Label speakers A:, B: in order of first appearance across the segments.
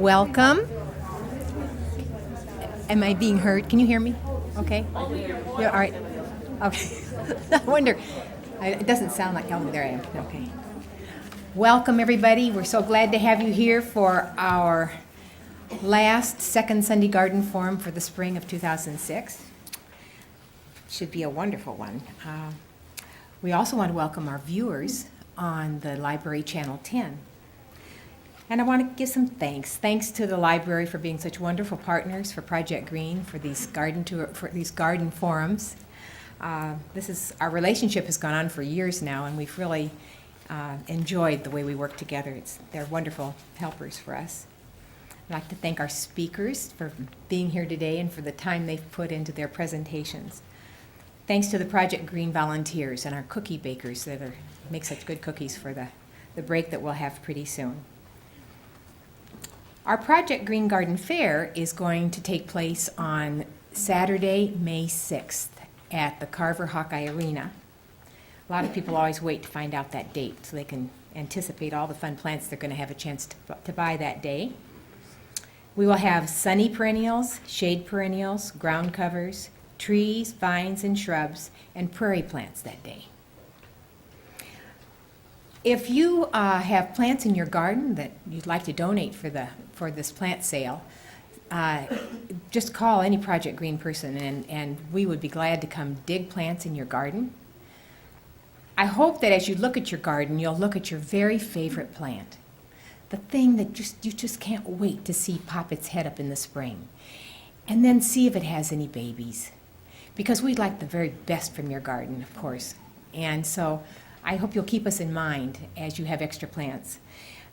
A: Welcome. Am I being heard? Can you hear me? Okay. Yeah, all right. Okay. I wonder. It doesn't sound like. Oh, there I am. Okay. Welcome, everybody. We're so glad to have you here for our last second Sunday Garden Forum for the spring of 2006. Should be a wonderful one. We also want to welcome our viewers on the Library Channel 10. And I want to give some thanks. Thanks to the library for being such wonderful partners for Project Green, for these garden forums. Our relationship has gone on for years now, and we've really enjoyed the way we work together. They're wonderful helpers for us. I'd like to thank our speakers for being here today and for the time they've put into their presentations. Thanks to the Project Green volunteers and our cookie bakers that make such good cookies for the break that we'll have pretty soon. Our Project Green Garden Fair is going to take place on Saturday, May 6th at the Carver Hawkeye Arena. A lot of people always wait to find out that date so they can anticipate all the fun plants they're going to have a chance to buy that day. We will have sunny perennials, shade perennials, ground covers, trees, vines, and shrubs, and prairie plants that day. If you have plants in your garden that you'd like to donate for this plant sale, just call any Project Green person and we would be glad to come dig plants in your garden. I hope that as you look at your garden, you'll look at your very favorite plant, the thing that you just can't wait to see pop its head up in the spring, and then see if it has any babies, because we'd like the very best from your garden, of course. And so I hope you'll keep us in mind as you have extra plants.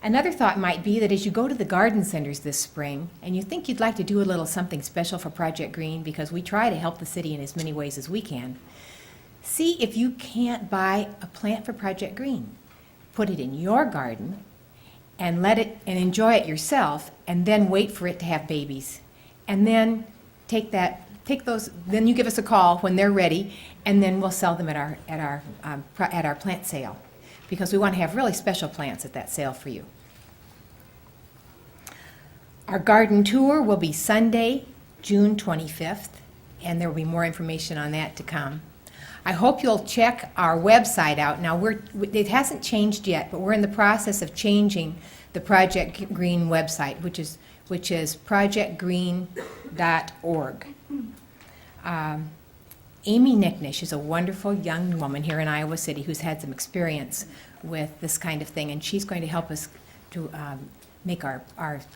A: Another thought might be that as you go to the garden centers this spring and you think you'd like to do a little something special for Project Green, because we try to help the city in as many ways as we can, see if you can't buy a plant for Project Green. Put it in your garden and enjoy it yourself, and then wait for it to have babies. And then take those, then you give us a call when they're ready, and then we'll sell them at our plant sale, because we want to have really special plants at that sale for you. Our garden tour will be Sunday, June 25th, and there will be more information on that to come. I hope you'll check our website out. Now, it hasn't changed yet, but we're in the process of changing the Project Green website, which is projectgreen.org. Amy Nicknish is a wonderful young woman here in Iowa City who's had some experience with this kind of thing, and she's going to help us to make our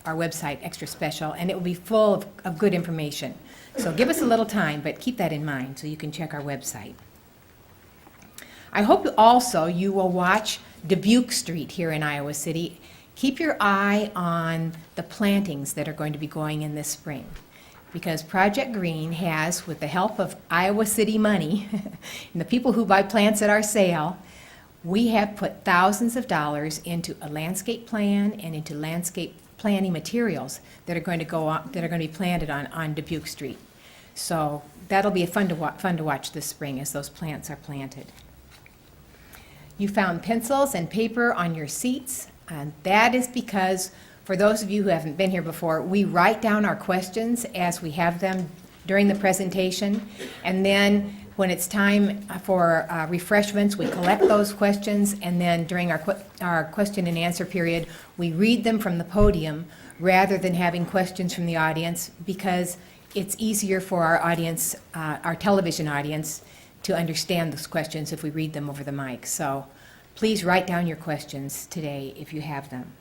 A: website extra special, and it will be full of good information. So give us a little time, but keep that in mind so you can check our website. I hope also you will watch Dubuque Street here in Iowa City. Keep your eye on the plantings that are going to be going in this spring, because Project Green has, with the help of Iowa City money and the people who buy plants at our sale, we have put thousands of dollars into a landscape plan and into landscape planting materials that are going to be planted on Dubuque Street. So that'll be fun to watch this spring as those plants are planted. You found pencils and paper on your seats, and that is because, for those of you who haven't been here before, we write down our questions as we have them during the presentation, and then when it's time for refreshments, we collect those questions, and then during our question and answer period, we read them from the podium rather than having questions from the audience, because it's easier for our audience, our television audience, to understand those questions if we read them over the mic. So please write down your questions today if you have them.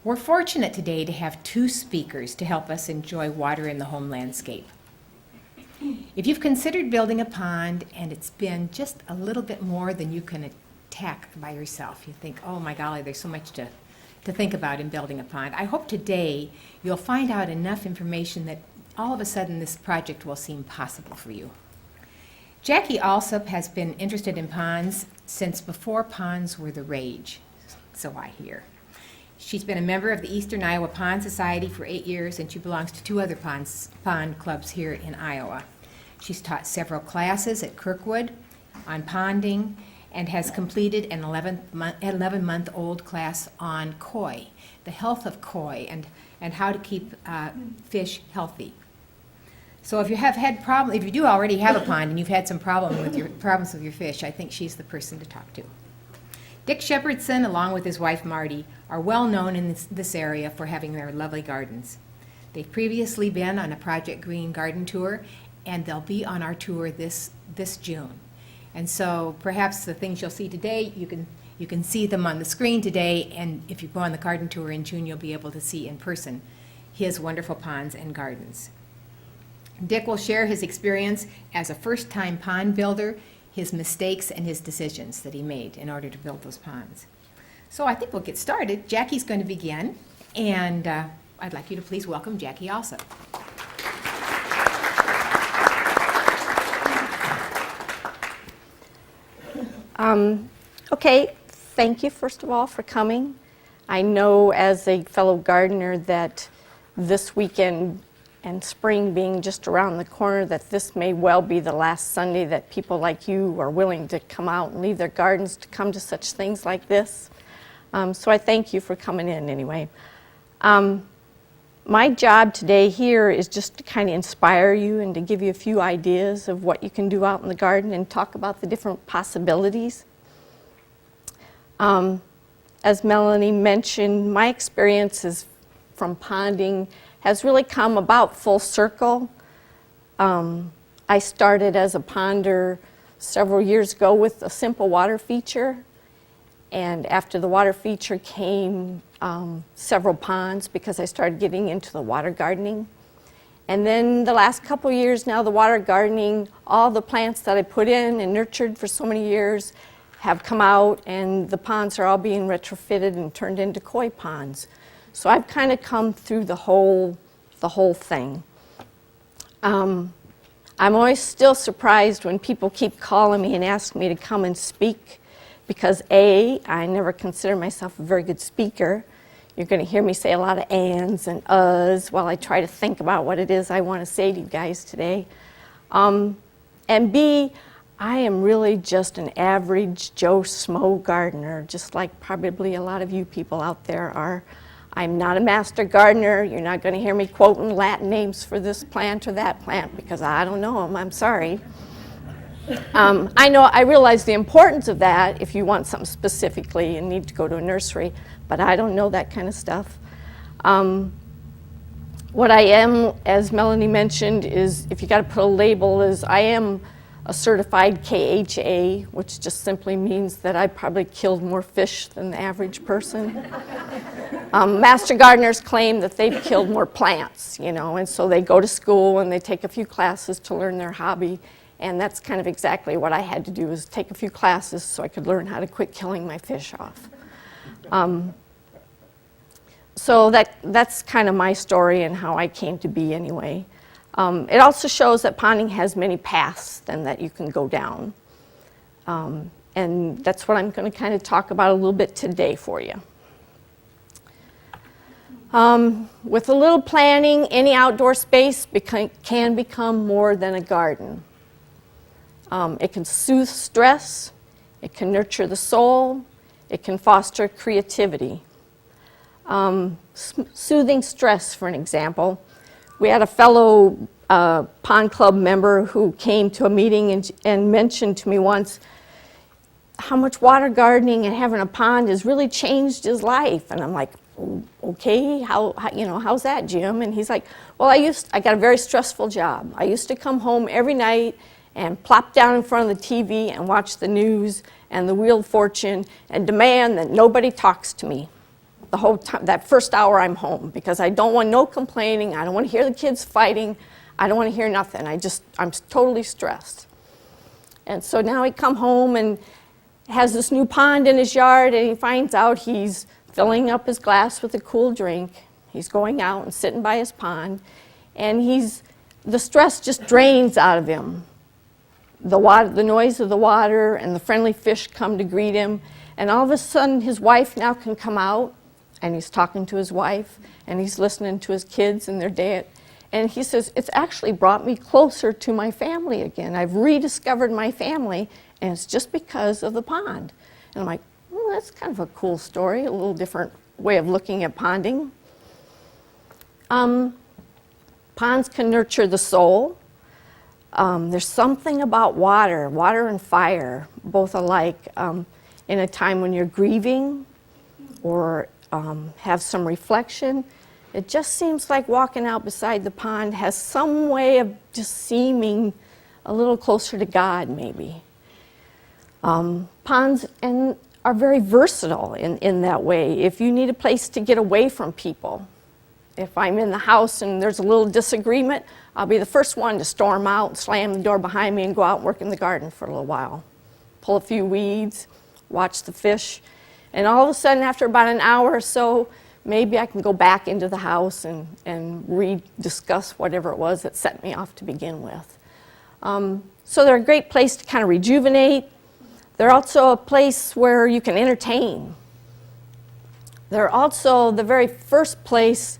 A: We're fortunate today to have two speakers to help us enjoy water in the home landscape. If you've considered building a pond and it's been just a little bit more than you can attack by yourself, you think, oh my golly, there's so much to think about in building a pond. I hope today you'll find out enough information that all of a sudden this project will seem possible for you. Jackie Alsop has been interested in ponds since before ponds were the rage, so I hear. She's been a member of the Eastern Iowa Pond Society for 8 years, and she belongs to 2 other pond clubs here in Iowa. She's taught several classes at Kirkwood on ponding, and has completed an 11-month-old class on koi, the health of koi, and how to keep fish healthy. So if you have had if you do already have a pond and you've had some problems with your fish, I think she's the person to talk to. Dick Shepherdson, along with his wife Marty, are well known in this area for having their lovely gardens. They've previously been on a Project Green garden tour, and they'll be on our tour this June. And so perhaps the things you'll see today, you can see them on the screen today, and if you go on the garden tour in June, you'll be able to see in person his wonderful ponds and gardens. Dick will share his experience as a first-time pond builder, his mistakes, and his decisions that he made in order to build those ponds. So I think we'll get started. Jackie's going to begin, and I'd like you to please welcome Jackie also.
B: Okay, thank you first of all for coming. I know as a fellow gardener that this weekend and spring being just around the corner, that this may well be the last Sunday that people like you are willing to come out and leave their gardens to come to such things like this. So I thank you for coming in anyway. My job today here is just to kind of inspire you and to give you a few ideas of what you can do out in the garden and talk about the different possibilities. As Melanie mentioned, my experiences from ponding has really come about full circle. I started as a ponder several years ago with a simple water feature, and after the water feature came several ponds because I started getting into the water gardening. And then the last couple years now, the water gardening, all the plants that I put in and nurtured for so many years have come out, and the ponds are all being retrofitted and turned into koi ponds. So I've kind of come through the whole thing. I'm always still surprised when people keep calling me and asking me to come and speak, because A, I never consider myself a very good speaker. You're going to hear me say a lot of ands and uhs while I try to think about what it is I want to say to you guys today. And B, I am really just an average Joe Smo gardener, just like probably a lot of you people out there are. I'm not a master gardener. You're not going to hear me quoting Latin names for this plant or that plant because I don't know them. I'm sorry. I realize the importance of that if you want something specifically and need to go to a nursery, but I don't know that kind of stuff. What I am, as Melanie mentioned, is if you got to put a label, is I am a certified KHA, which just simply means that I probably killed more fish than the average person. Master gardeners claim that they've killed more plants, and so they go to school and they take a few classes to learn their hobby, and that's kind of exactly what I had to do, is take a few classes so I could learn how to quit killing my fish off. So that's kind of my story and how I came to be anyway. It also shows that ponding has many paths then that you can go down. And that's what I'm going to kind of talk about a little bit today for you. With a little planning, any outdoor space can become more than a garden. It can soothe stress, it can nurture the soul, it can foster creativity. Soothing stress, for an example. We had a fellow pond club member who came to a meeting and mentioned to me once how much water gardening and having a pond has really changed his life. And I'm like, okay, how's that, Jim? And he's like, well, I got a very stressful job. I used to come home every night and plop down in front of the TV and watch the news and the Wheel of Fortune and demand that nobody talks to me the whole time, that first hour I'm home, because I don't want no complaining. I don't want to hear the kids fighting. I don't want to hear nothing. I'm totally stressed. And so now he come home and has this new pond in his yard, and he finds out he's filling up his glass with a cool drink. He's going out and sitting by his pond, and the stress just drains out of him. The noise of the water and the friendly fish come to greet him, and all of a sudden his wife now can come out, and he's talking to his wife, and he's listening to his kids and their dad. And he says, it's actually brought me closer to my family again. I've rediscovered my family, And it's just because of the pond. And I'm like, well, that's kind of a cool story, a little different way of looking at ponding. Ponds can nurture the soul. There's something about water and fire, both alike, in a time when you're grieving or have some reflection. It just seems like walking out beside the pond has some way of just seeming a little closer to God, maybe. Ponds are very versatile in that way. If you need a place to get away from people, if I'm in the house and there's a little disagreement, I'll be the first one to storm out and slam the door behind me and go out and work in the garden for a little while. Pull a few weeds, watch the fish, and all of a sudden, after about an hour or so, maybe I can go back into the house and rediscuss whatever it was that set me off to begin with. So they're a great place to kind of rejuvenate. They're also a place where you can entertain. They're also the very first place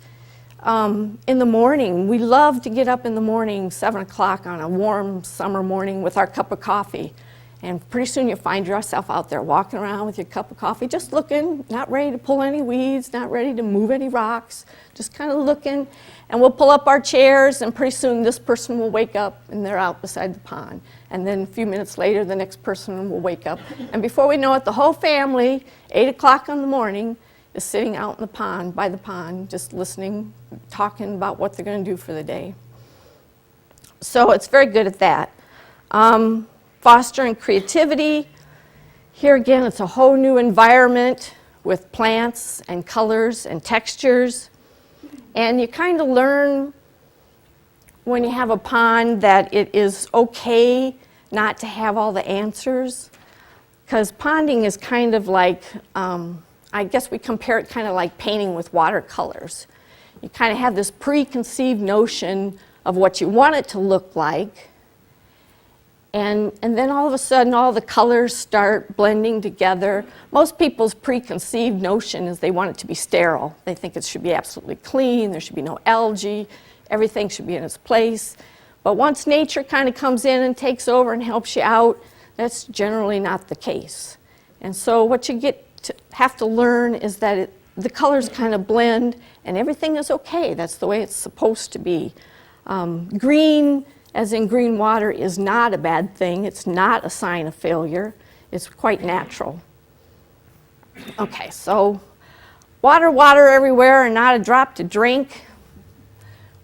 B: in the morning. We love to get up in the morning, 7 o'clock on a warm summer morning with our cup of coffee. And pretty soon you'll find yourself out there walking around with your cup of coffee, just looking, not ready to pull any weeds, not ready to move any rocks, just kind of looking. And we'll pull up our chairs, and pretty soon this person will wake up, and they're out beside the pond. And then a few minutes later, the next person will wake up. And before we know it, the whole family, 8 o'clock in the morning, is sitting out in the pond, by the pond, just listening, talking about what they're going to do for the day. So it's very good at that. Fostering creativity. Here again, it's a whole new environment with plants and colors and textures. And you kind of learn when you have a pond that it is okay not to have all the answers. Because ponding is kind of like, I guess we compare it kind of like painting with watercolors. You kind of have this preconceived notion of what you want it to look like. And then all of a sudden, all the colors start blending together. Most people's preconceived notion is they want it to be sterile. They think it should be absolutely clean, there should be no algae, everything should be in its place. But once nature kind of comes in and takes over and helps you out, that's generally not the case. And so what you have to learn is that the colors kind of blend and everything is okay. That's the way it's supposed to be. Green, as in green water, is not a bad thing. It's not a sign of failure. It's quite natural. Okay, so water everywhere and not a drop to drink.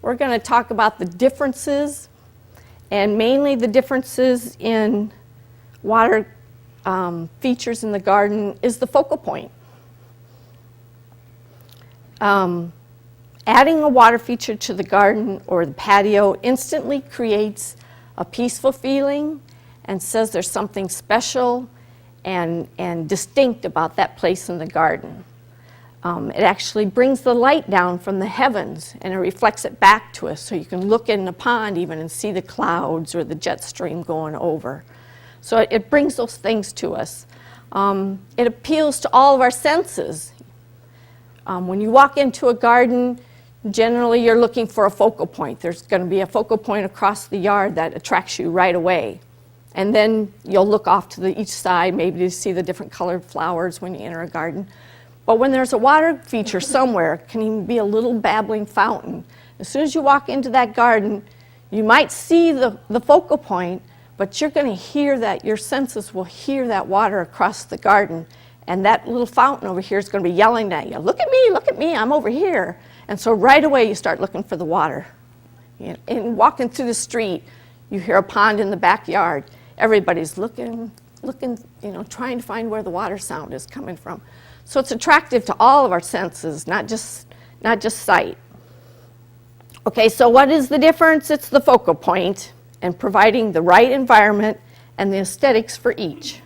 B: We're going to talk about the differences, and mainly the differences in water features in the garden is the focal point. Adding a water feature to the garden or the patio instantly creates a peaceful feeling and says there's something special and distinct about that place in the garden. It actually brings the light down from the heavens and it reflects it back to us, so you can look in the pond even and see the clouds or the jet stream going over. So it brings those things to us. It appeals to all of our senses. When you walk into a garden, generally you're looking for a focal point. There's going to be a focal point across the yard that attracts you right away. And then you'll look off to each side maybe to see the different colored flowers when you enter a garden. But when there's a water feature somewhere, it can even be a little babbling fountain. As soon as you walk into that garden, you might see the focal point, but you're going to hear that, your senses will hear that water across the garden. And that little fountain over here is going to be yelling at you, look at me, I'm over here. And so right away you start looking for the water. And walking through the street, you hear a pond in the backyard. Everybody's looking, trying to find where the water sound is coming from. So it's attractive to all of our senses, not just sight. Okay, so what is the difference? It's the focal point and providing the right environment and the aesthetics for each.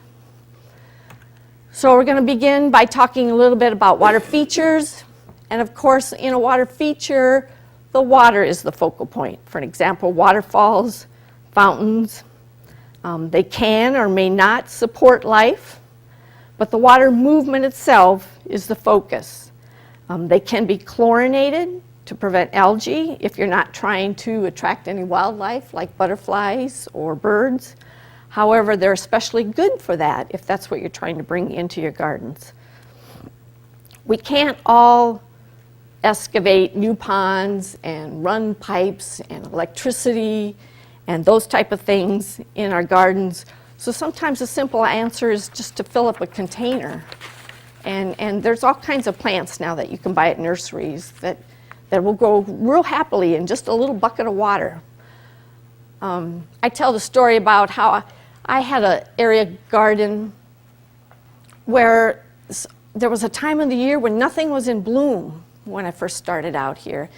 B: So we're going to begin by talking a little bit about water features. And of course, in a water feature, the water is the focal point. For an example, waterfalls, fountains. They can or may not support life, but the water movement itself is the focus. They can be chlorinated to prevent algae if you're not trying to attract any wildlife like butterflies or birds. However, they're especially good for that if that's what you're trying to bring into your gardens. We can't all excavate new ponds and run pipes and electricity and those type of things in our gardens. So sometimes a simple answer is just to fill up a container. And there's all kinds of plants now that you can buy at nurseries that will grow real happily in just a little bucket of water. I tell the story about how I had an area garden where there was a time of the year when nothing was in bloom when I first started out here.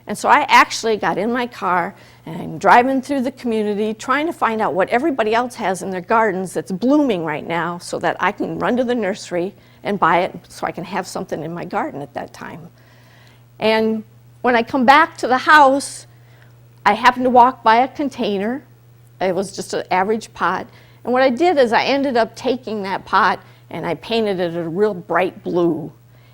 B: And so I actually got in my car and I'm driving through the community trying to find out what everybody else has in their gardens that's blooming right now so that I can run to the nursery and buy it so I can have something in my garden at that time. And when I come back to the house, I happened to walk by a container. It was just an average pot. And what I did is I ended up taking that pot and I painted it a real bright blue.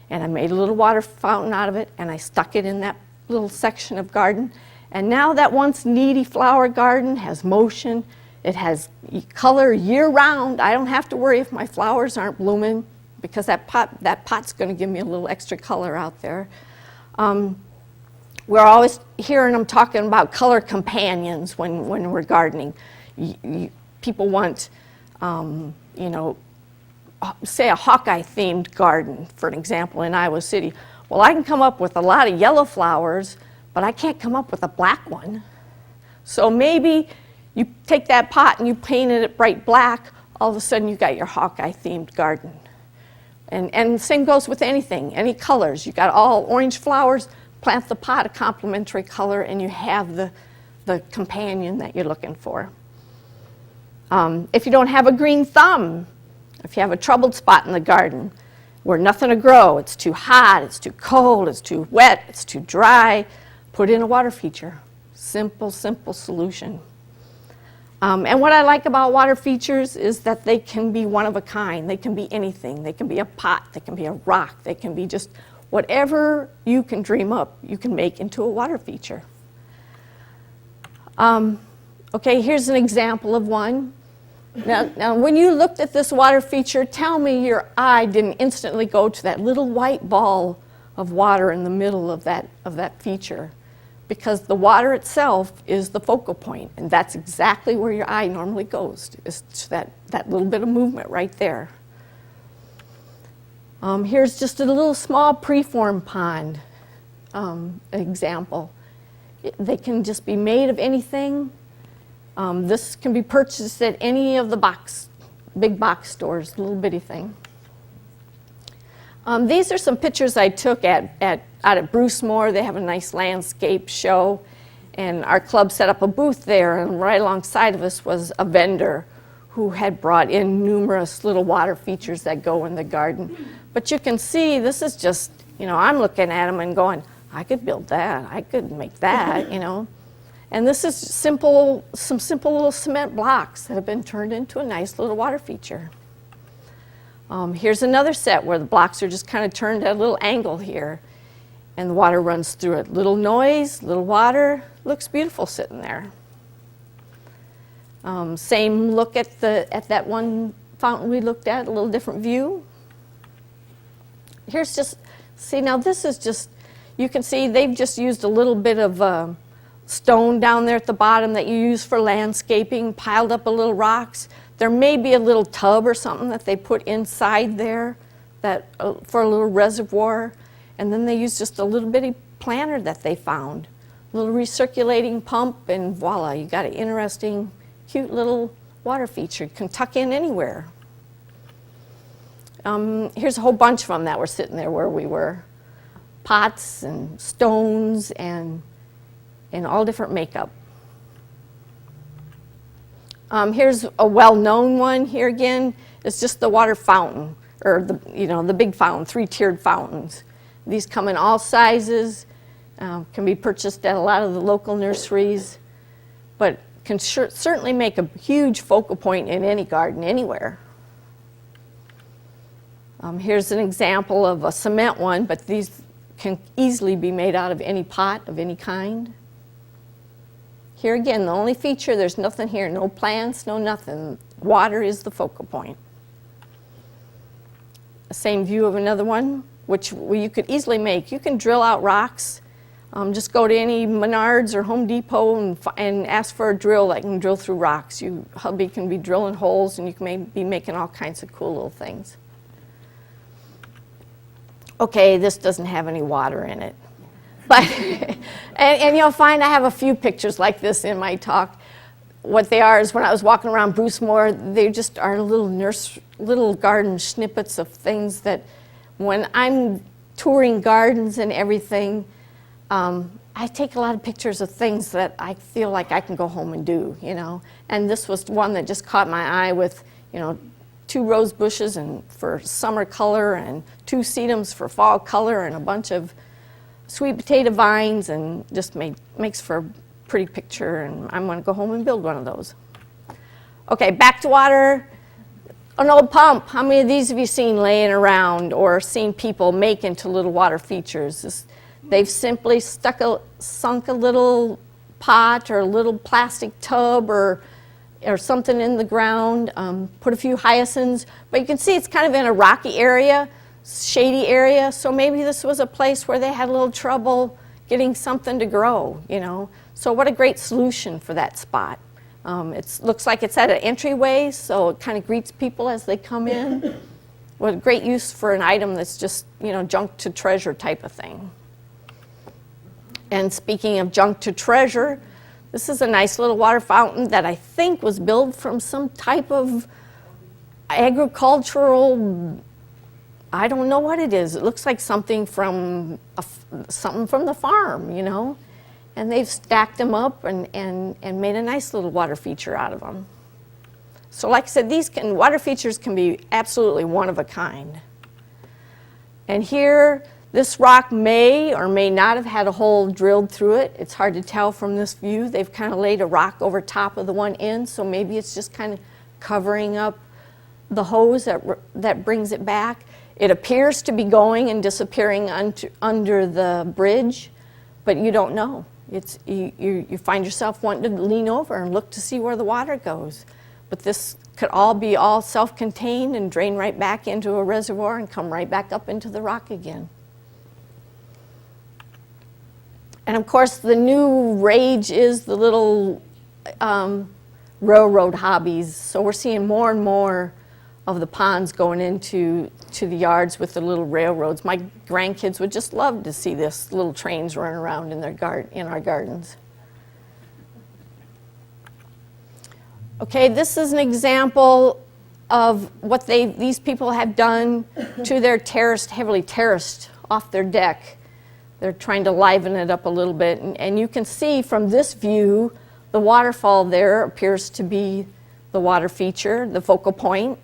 B: And I made a little water fountain out of it and I stuck it in that little section of garden. And now that once needy flower garden has motion. It has color year-round. I don't have to worry if my flowers aren't blooming because that pot's going to give me a little extra color out there. We're always hearing them talking about color companions when we're gardening. People want, say a Hawkeye-themed garden, for an example, in Iowa City. Well, I can come up with a lot of yellow flowers, but I can't come up with a black one. So maybe you take that pot and you painted it bright black, all of a sudden you got your Hawkeye-themed garden. And the same goes with anything, any colors. You got all orange flowers, plant the pot a complementary color, and you have the companion that you're looking for. If you don't have a green thumb, if you have a troubled spot in the garden where nothing to grow, it's too hot, it's too cold, it's too wet, it's too dry, put in a water feature. Simple, simple solution. And what I like about water features is that they can be one of a kind. They can be anything. They can be a pot, they can be a rock, they can be just whatever you can dream up, you can make into a water feature. Okay, here's an example of one. Now, when you looked at this water feature, tell me your eye didn't instantly go to that little white ball of water in the middle of that feature, because the water itself is the focal point, and that's exactly where your eye normally goes, is to that little bit of movement right there. Here's just a little small preform pond example. They can just be made of anything. This can be purchased at any of the big box stores, little bitty thing. These are some pictures I took out at Bruce Moore. They have a nice landscape show, and our club set up a booth there, and right alongside of us was a vendor who had brought in numerous little water features that go in the garden. But you can see this is just, I'm looking at them and going, I could build that, I could make that, And this is some simple little cement blocks that have been turned into a nice little water feature. Here's another set where the blocks are just kind of turned at a little angle here, and the water runs through it. Little noise, little water, looks beautiful sitting there. Same look at that one fountain we looked at, a little different view. Here's just, see now this is just, you can see they've just used a little bit of stone down there at the bottom that you use for landscaping, piled up a little rocks. There may be a little tub or something that they put inside there for a little reservoir, and then they use just a little bitty planter that they found, a little recirculating pump, and voila, you got an interesting, cute little water feature. You can tuck in anywhere. Here's a whole bunch of them that were sitting there where we were. Pots and stones and all different makeup. Here's a well-known one here again. It's just the water fountain, or the big fountain, 3-tiered fountains. These come in all sizes, can be purchased at a lot of the local nurseries, but can certainly make a huge focal point in any garden anywhere. Here's an example of a cement one, but these can easily be made out of any pot of any kind. Here again, the only feature, there's nothing here, no plants, no nothing. Water is the focal point. Same view of another one, which you could easily make. You can drill out rocks. Just go to any Menards or Home Depot and ask for a drill that can drill through rocks. Hubby can be drilling holes, and you can be making all kinds of cool little things. Okay, this doesn't have any water in it. But and you'll find I have a few pictures like this in my talk. What they are is when I was walking around Bruce Moore, they just are little garden snippets of things that when I'm touring gardens and everything, I take a lot of pictures of things that I feel like I can go home and do, you know. And this was one that just caught my eye with, you know, 2 rose bushes and for summer color and 2 sedums for fall color and a bunch of sweet potato vines, and just makes for a pretty picture, and I'm going to go home and build one of those. Okay, back to water. An old pump. How many of these have you seen laying around or seen people make into little water features? They've simply sunk a little pot or a little plastic tub or something in the ground, put a few hyacinths, but you can see it's kind of in a rocky area, shady area, so maybe this was a place where they had a little trouble getting something to grow, you know. So what a great solution for that spot. It looks like it's at an entryway, so it kind of greets people as they come in. What a great use for an item that's just, you know, junk to treasure type of thing. And speaking of junk to treasure, this is a nice little water fountain that I think was built from some type of agricultural, I don't know what it is. It looks like something from the farm, you know. And they've stacked them up and made a nice little water feature out of them. So like I said, water features can be absolutely one of a kind. And here, this rock may or may not have had a hole drilled through it. It's hard to tell from this view. They've kind of laid a rock over top of the one end, so maybe it's just kind of covering up the hose that brings it back. It appears to be going and disappearing under the bridge, but you don't know. You find yourself wanting to lean over and look to see where the water goes. But this could all be self-contained and drain right back into a reservoir and come right back up into the rock again. And of course, the new rage is the little railroad hobbies. So we're seeing more and more of the ponds going into the yards with the little railroads. My grandkids would just love to see this, little trains running around in our gardens. Okay, this is an example of what these people have done to their heavily terraced off their deck. They're trying to liven it up a little bit, and you can see from this view, the waterfall there appears to be the water feature, the focal point.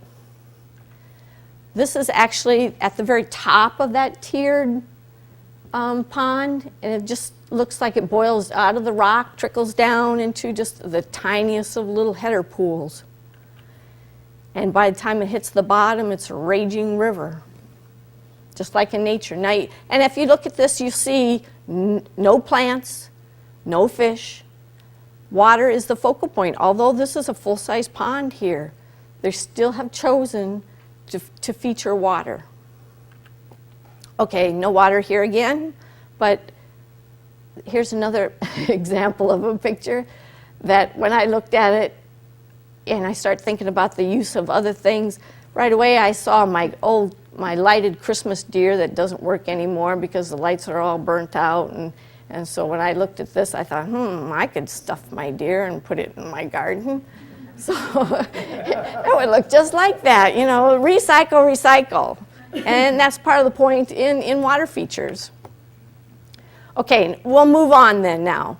B: This is actually at the very top of that tiered pond, and it just looks like it boils out of the rock, trickles down into just the tiniest of little header pools. And by the time it hits the bottom, it's a raging river, just like in nature. Now, and if you look at this, you see no plants, no fish. Water is the focal point. Although this is a full-size pond here, they still have chosen to feature water. Okay, no water here again, but here's another example of a picture that when I looked at it and I start thinking about the use of other things, right away I saw my lighted Christmas deer that doesn't work anymore because the lights are all burnt out, and so when I looked at this I thought, I could stuff my deer and put it in my garden. So it would look just like that, you know, recycle. And that's part of the point in water features. Okay, we'll move on then now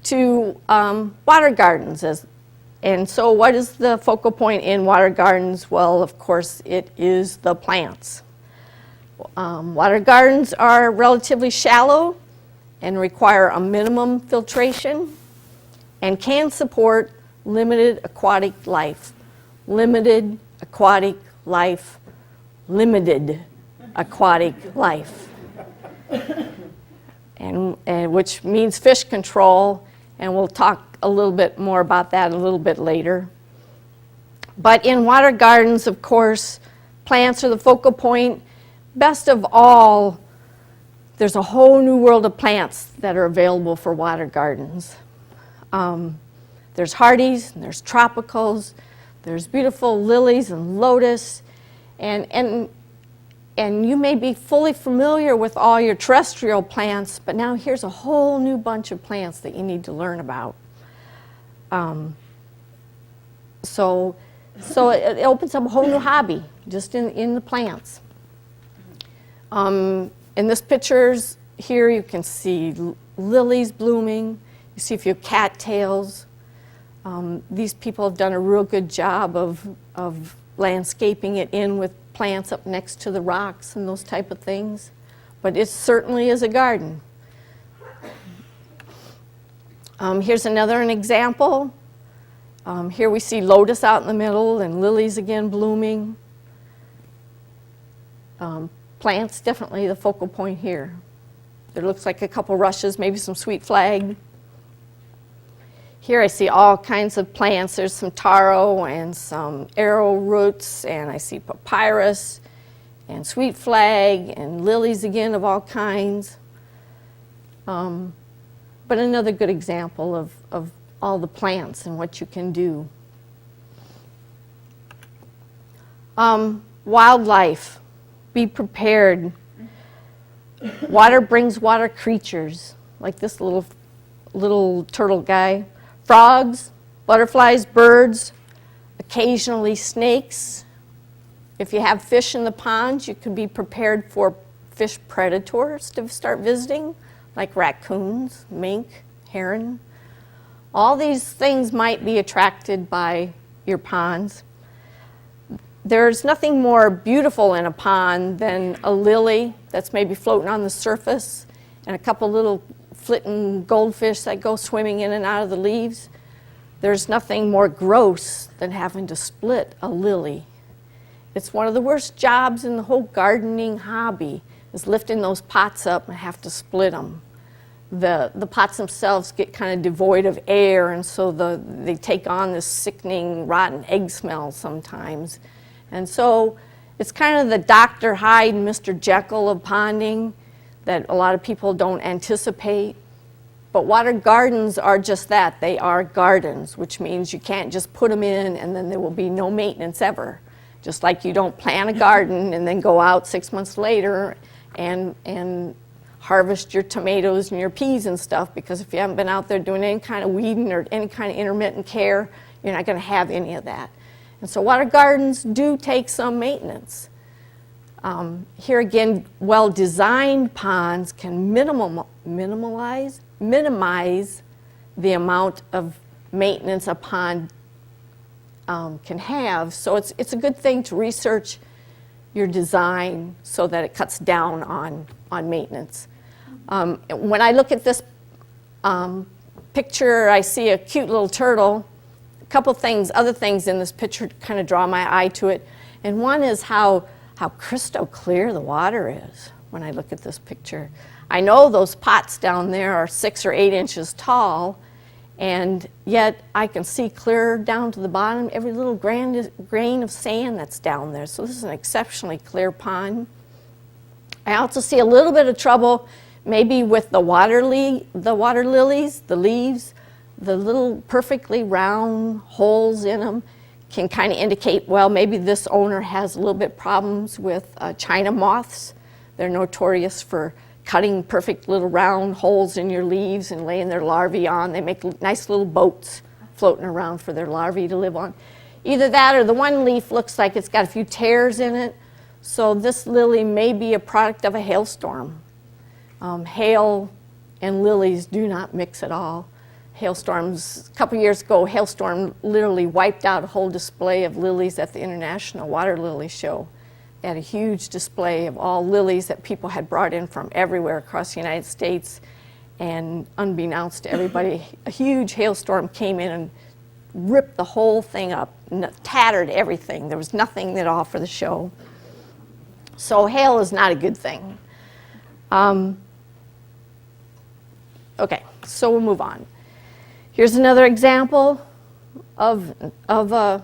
B: to water gardens. And so what is the focal point in water gardens? Well, of course, it is the plants. Water gardens are relatively shallow and require a minimum filtration and can support limited aquatic life. Limited aquatic life. Limited aquatic life. And which means fish control, and we'll talk a little bit more about that a little bit later. But in water gardens, of course, plants are the focal point. Best of all, there's a whole new world of plants that are available for water gardens. There's hardies, and there's tropicals, there's beautiful lilies and lotus, and you may be fully familiar with all your terrestrial plants, but now here's a whole new bunch of plants that you need to learn about. So it opens up a whole new hobby just in the plants. In this pictures here you can see lilies blooming, you see a few cattails. These people have done a real good job of landscaping it in with plants up next to the rocks and those type of things. But it certainly is a garden. Here's an example. Here we see lotus out in the middle and lilies again blooming. Plants definitely the focal point here. There looks like a couple rushes, maybe some sweet flag. Here I see all kinds of plants. There's some taro and some arrowroots, and I see papyrus and sweet flag and lilies again of all kinds. But another good example of all the plants and what you can do. Wildlife, be prepared. Water brings water creatures, like this little turtle guy. Frogs, butterflies, birds, occasionally snakes. If you have fish in the ponds, you could be prepared for fish predators to start visiting, like raccoons, mink, heron. All these things might be attracted by your ponds. There's nothing more beautiful in a pond than a lily that's maybe floating on the surface and a couple little flitting goldfish that go swimming in and out of the leaves. There's nothing more gross than having to split a lily. It's one of the worst jobs in the whole gardening hobby, is lifting those pots up and have to split them. The pots themselves get kind of devoid of air, and so they take on this sickening, rotten egg smell sometimes. And so it's kind of the Dr. Hyde and Mr. Jekyll of ponding that a lot of people don't anticipate. But water gardens are just that. They are gardens, which means you can't just put them in and then there will be no maintenance ever. Just like you don't plant a garden and then go out 6 months later and harvest your tomatoes and your peas and stuff, because if you haven't been out there doing any kind of weeding or any kind of intermittent care, you're not going to have any of that. And so water gardens do take some maintenance. Here again, well-designed ponds can minimize the amount of maintenance a pond can have. So it's a good thing to research your design so that it cuts down on maintenance. When I look at this picture, I see a cute little turtle. A couple things, other things in this picture kind of draw my eye to it. And one is how crystal clear the water is when I look at this picture. I know those pots down there are 6 or 8 inches tall, and yet I can see clear down to the bottom, every little grain of sand that's down there. So this is an exceptionally clear pond. I also see a little bit of trouble maybe with the water lilies, the leaves, the little perfectly round holes in them can kind of indicate, well, maybe this owner has a little bit problems with China moths. They're notorious for cutting perfect little round holes in your leaves and laying their larvae on. They make nice little boats floating around for their larvae to live on. Either that or the one leaf looks like it's got a few tears in it. So this lily may be a product of a hailstorm. Hail and lilies do not mix at all. Hailstorms, a couple years ago, a hailstorm literally wiped out a whole display of lilies at the International Water Lily Show. They had a huge display of all lilies that people had brought in from everywhere across the United States. And unbeknownst to everybody, a huge hailstorm came in and ripped the whole thing up, tattered everything. There was nothing at all for the show. So hail is not a good thing. Okay, so we'll move on. Here's another example of a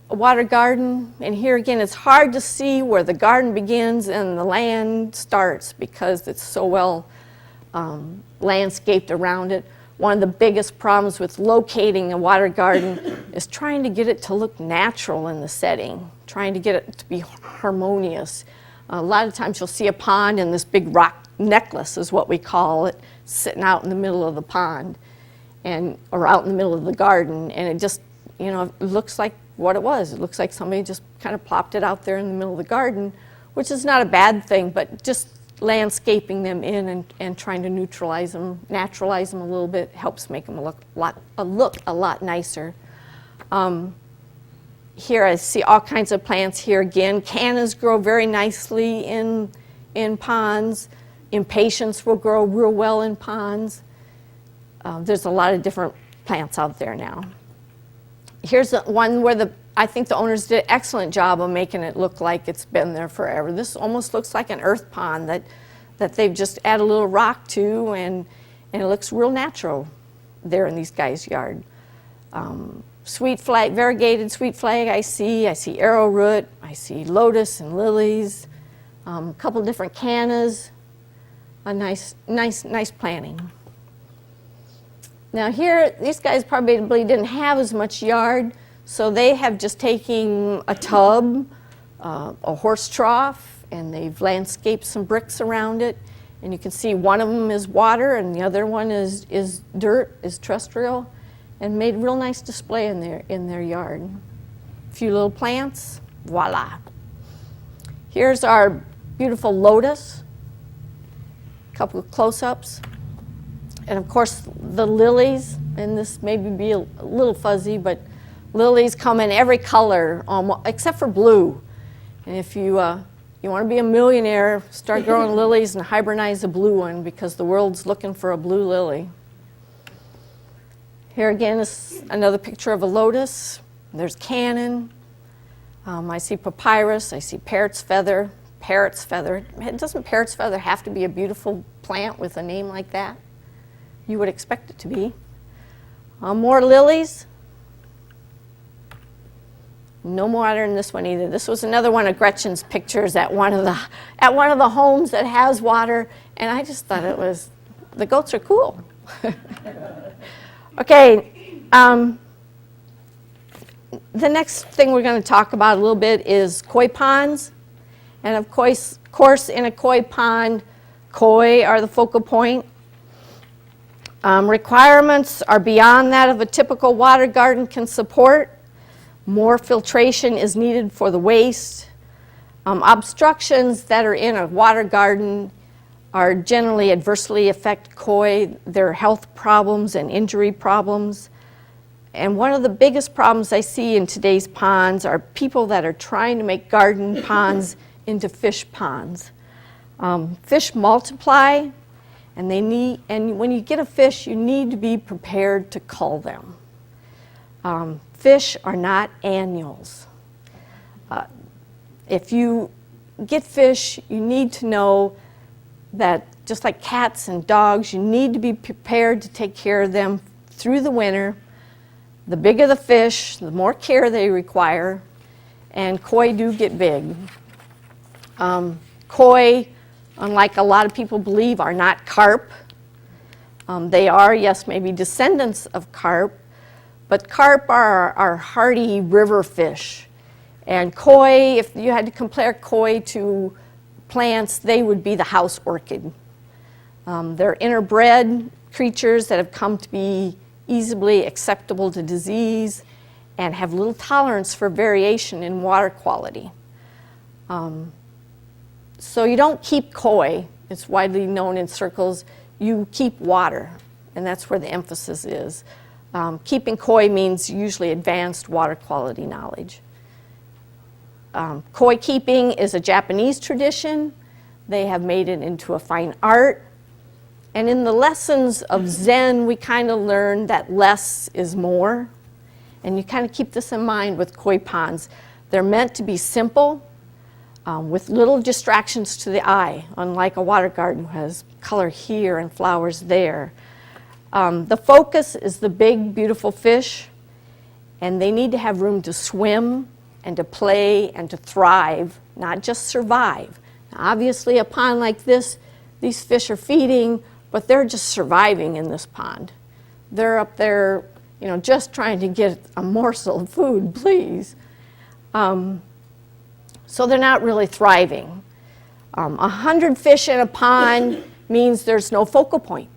B: water garden. And here again, it's hard to see where the garden begins and the land starts because it's so well landscaped around it. One of the biggest problems with locating a water garden is trying to get it to look natural in the setting, trying to get it to be harmonious. A lot of times you'll see a pond and this big rock necklace is what we call it, sitting out in the middle of the pond or out in the middle of the garden, and it just, it looks like what it was. It looks like somebody just kind of plopped it out there in the middle of the garden, which is not a bad thing, but just landscaping them in and trying to naturalize them a little bit helps make them look a lot nicer. Here I see all kinds of plants here again. Cannas grow very nicely in ponds. Impatiens will grow real well in ponds. There's a lot of different plants out there now. Here's one where I think the owners did an excellent job of making it look like it's been there forever. This almost looks like an earth pond that they've just added a little rock to, and it looks real natural there in these guys' yard. Sweet flag, variegated sweet flag I see arrowroot, I see lotus and lilies, a couple different cannas, a nice planting. Now here, these guys probably didn't have as much yard, so they have just taken a tub, a horse trough, and they've landscaped some bricks around it. And you can see one of them is water and the other one is dirt, is terrestrial, and made a real nice display in their yard. A few little plants, voila. Here's our beautiful lotus, a couple of close-ups. And of course, the lilies, and this may be a little fuzzy, but lilies come in every color, except for blue. And if you want to be a millionaire, start growing lilies and hybridize a blue one, because the world's looking for a blue lily. Here again is another picture of a lotus. There's cannon. I see papyrus. I see parrot's feather. Parrot's feather. Doesn't parrot's feather have to be a beautiful plant with a name like that? You would expect it to be. More lilies. No more water in this one either. This was another one of Gretchen's pictures at one of the homes that has water, and I just thought the goats are cool. Okay, the next thing we're going to talk about a little bit is koi ponds, and of course in a koi pond, koi are the focal point. Requirements are beyond that of a typical water garden can support. More filtration is needed for the waste. Obstructions that are in a water garden are generally adversely affect koi, their health problems and injury problems. And one of the biggest problems I see in today's ponds are people that are trying to make garden ponds into fish ponds. Fish multiply, and when you get a fish, you need to be prepared to cull them. Fish are not annuals. If you get fish, you need to know that just like cats and dogs, you need to be prepared to take care of them through the winter. The bigger the fish, the more care they require, and koi do get big. Koi, unlike a lot of people believe, are not carp. They are, yes, maybe descendants of carp, but carp are hardy river fish. And koi, if you had to compare koi to plants, they would be the house orchid. They're interbred creatures that have come to be easily acceptable to disease and have little tolerance for variation in water quality. So you don't keep koi. It's widely known in circles. You keep water, and that's where the emphasis is. Keeping koi means usually advanced water quality knowledge. Koi keeping is a Japanese tradition. They have made it into a fine art. And in the lessons of Zen, we kind of learn that less is more. And you kind of keep this in mind with koi ponds. They're meant to be simple, with little distractions to the eye, unlike a water garden who has color here and flowers there. The focus is the big, beautiful fish, and they need to have room to swim and to play and to thrive, not just survive. Now, obviously, a pond like this, these fish are feeding, but they're just surviving in this pond. They're up there, just trying to get a morsel of food, please. So they're not really thriving. 100 fish in a pond means there's no focal point.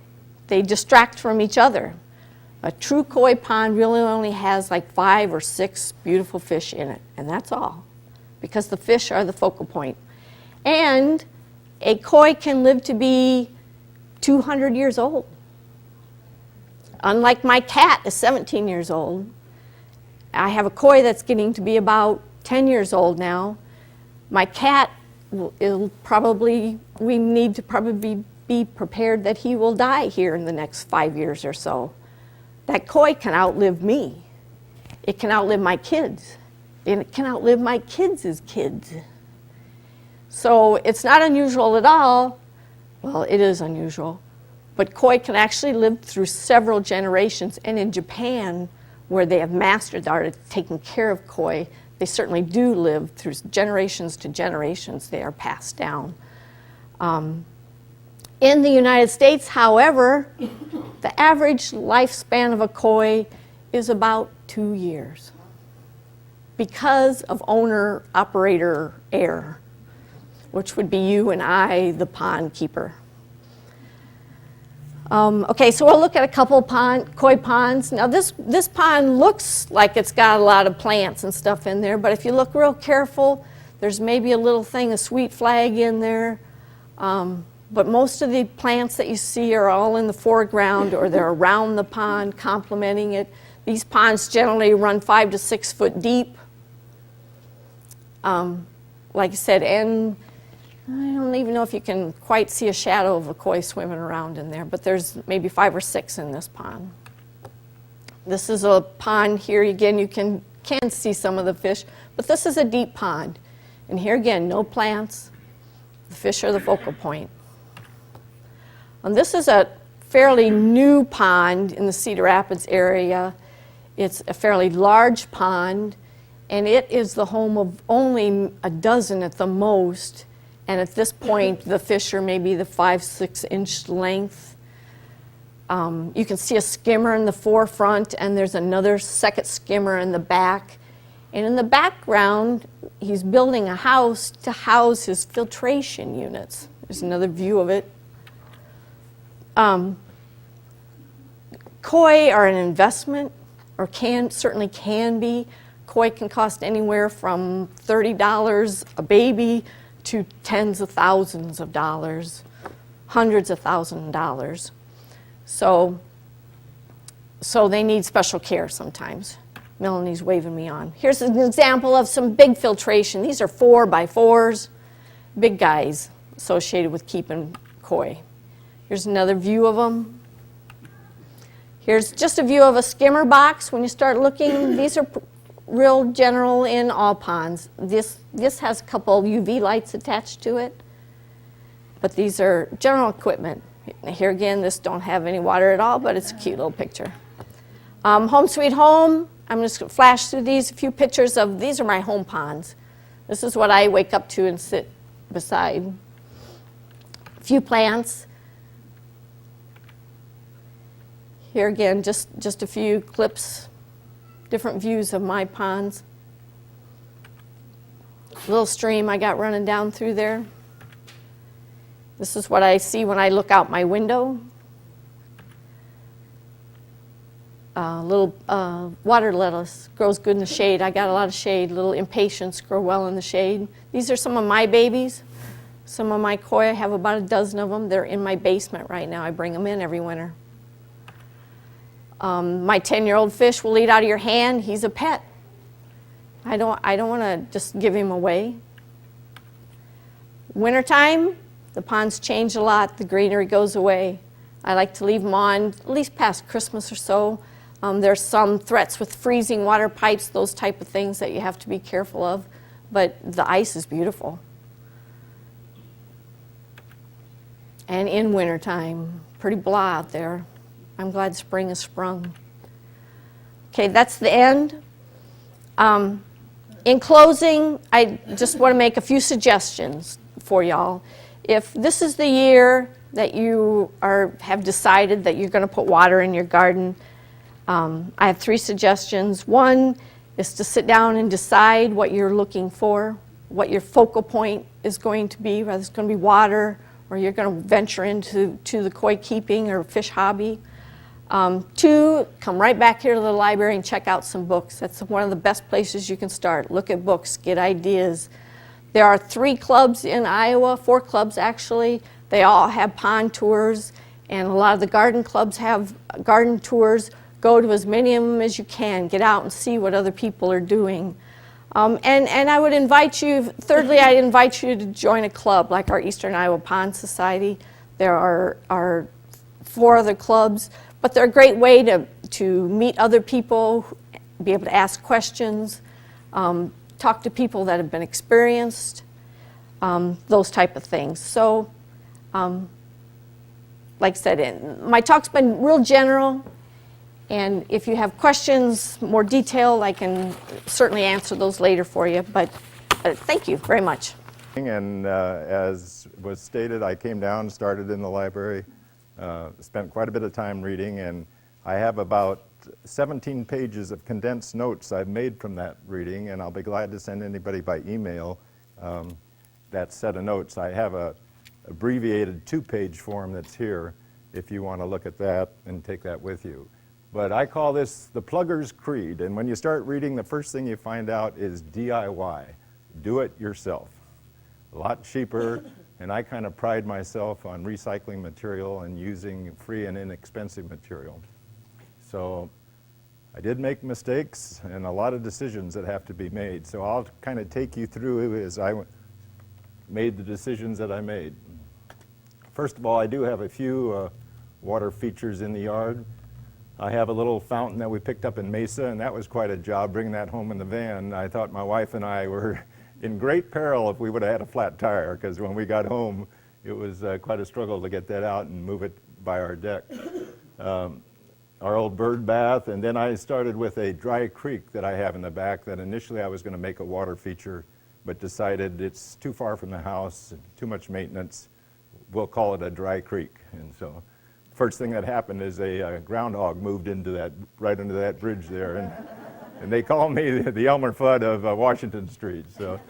B: They distract from each other. A true koi pond really only has like 5 or 6 beautiful fish in it, and that's all, because the fish are the focal point. And a koi can live to be 200 years old. Unlike my cat is 17 years old. I have a koi that's getting to be about 10 years old now. My cat, we need to probably be prepared that he will die here in the next 5 years or so. That koi can outlive me. It can outlive my kids. And it can outlive my kids' kids. So it's not unusual at all. Well, it is unusual. But koi can actually live through several generations. And in Japan, where they have mastered the art of taking care of koi, they certainly do live through generations to generations. They are passed down. In the United States, however, the average lifespan of a koi is about 2 years because of owner-operator error, which would be you and I, the pond keeper. Okay, so we'll look at a couple koi ponds. Now this pond looks like it's got a lot of plants and stuff in there, but if you look real careful, there's maybe a little thing of sweet flag in there. But most of the plants that you see are all in the foreground or they're around the pond, complementing it. These ponds generally run 5 to 6 foot deep. Like I said, and I don't even know if you can quite see a shadow of a koi swimming around in there, but there's maybe 5 or 6 in this pond. This is a pond here. Again, you can see some of the fish, but this is a deep pond. And here again, no plants. The fish are the focal point. And this is a fairly new pond in the Cedar Rapids area. It's a fairly large pond, and it is the home of only a dozen at the most. And at this point, the fish are maybe the 5-6 inch length. You can see a skimmer in the forefront, and there's another second skimmer in the back. And in the background, he's building a house to house his filtration units. There's another view of it. Koi are an investment, or certainly can be. Koi can cost anywhere from $30 a baby to tens of thousands of dollars, hundreds of thousands of dollars. So they need special care sometimes. Melanie's waving me on. Here's an example of some big filtration. These are 4x4s, big guys associated with keeping koi. Here's another view of them. Here's just a view of a skimmer box. When you start looking, these are real general in all ponds. This has a couple UV lights attached to it, but these are general equipment. Here again, this don't have any water at all, but it's a cute little picture. Home sweet home. I'm just going to flash through these a few pictures of, these are my home ponds. This is what I wake up to and sit beside. A few plants. Here again, just a few clips, different views of my ponds. Little stream I got running down through there. This is what I see when I look out my window. Little water lettuce grows good in the shade. I got a lot of shade. Little impatiens grow well in the shade. These are some of my babies. Some of my koi, I have about a dozen of them. They're in my basement right now. I bring them in every winter. My 10-year-old fish will eat out of your hand. He's a pet. I don't want to just give him away. Wintertime, the ponds change a lot. The greenery goes away. I like to leave them on at least past Christmas or so. There's some threats with freezing water pipes, those type of things that you have to be careful of. But the ice is beautiful. And in wintertime, pretty blah out there. I'm glad spring has sprung. Okay, that's the end. In closing, I just want to make a few suggestions for y'all. If this is the year that you have decided that you're going to put water in your garden, I have 3 suggestions. One is to sit down and decide what you're looking for, what your focal point is going to be, whether it's going to be water or you're going to venture into the koi keeping or fish hobby. 2, come right back here to the library and check out some books. That's one of the best places you can start. Look at books, get ideas. There are 3 clubs in Iowa, 4 clubs actually. They all have pond tours, and a lot of the garden clubs have garden tours. Go to as many of them as you can. Get out and see what other people are doing. And I would invite you, thirdly, I invite you to join a club like our Eastern Iowa Pond Society. There are 4 other clubs, but they're a great way to meet other people, be able to ask questions, talk to people that have been experienced, those type of things. So, like I said, my talk's been real general, and if you have questions, more detailed, I can certainly answer those later for you, but thank you very much.
C: And as was stated, I came down, started in the library, spent quite a bit of time reading, and I have about 17 pages of condensed notes I've made from that reading, and I'll be glad to send anybody by email that set of notes. I have a abbreviated 2-page form that's here if you want to look at that and take that with you. But I call this the Plugger's Creed, and when you start reading, the first thing you find out is DIY, do it yourself. A lot cheaper, and I kind of pride myself on recycling material and using free and inexpensive material. So I did make mistakes and a lot of decisions that have to be made. So I'll kind of take you through as I made the decisions that I made. First of all, I do have a few water features in the yard. I have a little fountain that we picked up in Mesa, and that was quite a job bringing that home in the van. I thought my wife and I were in great peril if we would have had a flat tire, because when we got home, it was quite a struggle to get that out and move it by our deck. Our old bird bath, and then I started with a dry creek that I have in the back that initially I was going to make a water feature, but decided it's too far from the house, too much maintenance. We'll call it a dry creek. And so first thing that happened is a groundhog moved into that, right under that bridge there, and they call me the Elmer Fudd of Washington Street. So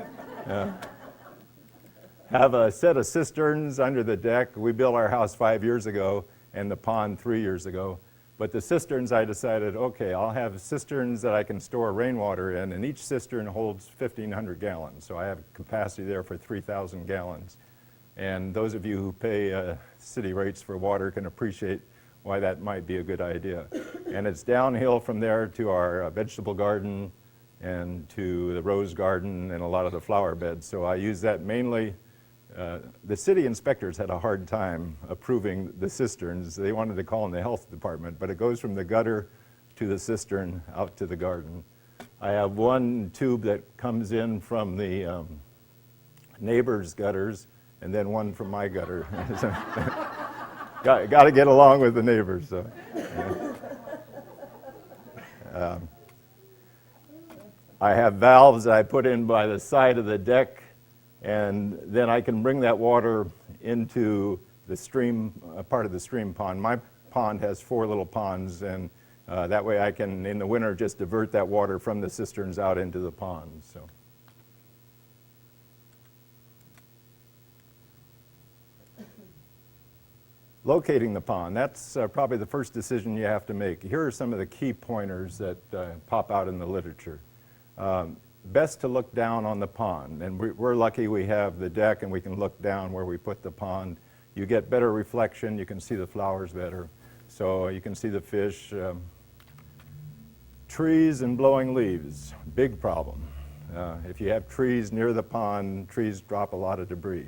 C: have a set of cisterns under the deck. We built our house 5 years ago and the pond 3 years ago. But the cisterns, I decided, okay, I'll have cisterns that I can store rainwater in, and each cistern holds 1,500 gallons. So I have capacity there for 3,000 gallons. And those of you who pay city rates for water can appreciate why that might be a good idea. And it's downhill from there to our vegetable garden and to the rose garden and a lot of the flower beds. So I use that mainly. The city inspectors had a hard time approving the cisterns. They wanted to call in the health department, but it goes from the gutter to the cistern out to the garden. I have one tube that comes in from the neighbor's gutters, and then one from my gutter. Got to get along with the neighbors. So. I have valves that I put in by the side of the deck, and then I can bring that water into the stream, part of the stream pond. My pond has 4 little ponds, and that way I can, in the winter, just divert that water from the cisterns out into the pond. So. Locating the pond, that's probably the first decision you have to make. Here are some of the key pointers that pop out in the literature. Best to look down on the pond, and we're lucky we have the deck and we can look down where we put the pond. You get better reflection, you can see the flowers better, so you can see the fish. Trees and blowing leaves, big problem. If you have trees near the pond, trees drop a lot of debris.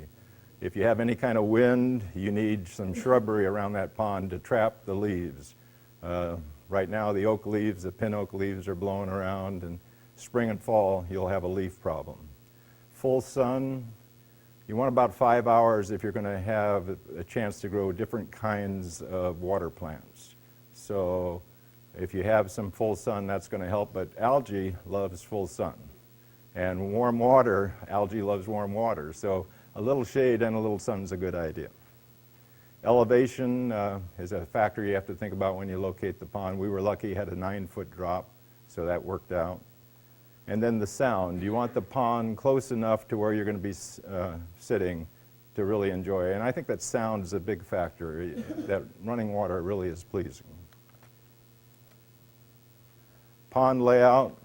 C: If you have any kind of wind, you need some shrubbery around that pond to trap the leaves. Right now, the oak leaves, the pin oak leaves are blowing around, and spring and fall, you'll have a leaf problem. Full sun, you want about 5 hours if you're going to have a chance to grow different kinds of water plants. So if you have some full sun, that's going to help, but algae loves full sun. And warm water, algae loves warm water. So a little shade and a little sun is a good idea. Elevation is a factor you have to think about when you locate the pond. We were lucky, had a 9-foot drop, so that worked out. And then the sound. You want the pond close enough to where you're going to be sitting to really enjoy it. And I think that sound is a big factor. That running water really is pleasing. Pond layout.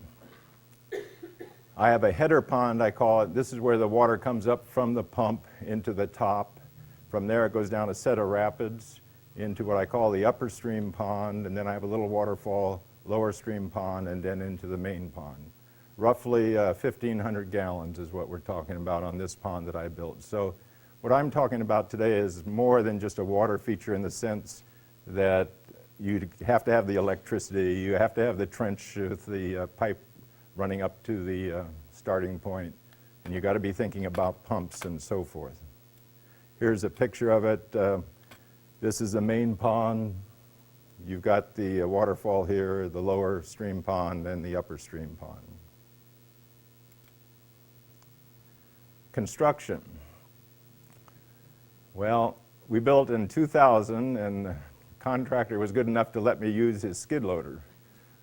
C: I have a header pond, I call it. This is where the water comes up from the pump into the top. From there it goes down a set of rapids into what I call the upper stream pond, and then I have a little waterfall, lower stream pond, and then into the main pond. Roughly 1,500 gallons is what we're talking about on this pond that I built. So what I'm talking about today is more than just a water feature in the sense that you have to have the electricity, you have to have the trench with the pipe running up to the starting point, and you got to be thinking about pumps and so forth. Here's a picture of it. This is the main pond. You've got the waterfall here, the lower stream pond, and the upper stream pond. Construction. Well, we built in 2000, and the contractor was good enough to let me use his skid loader.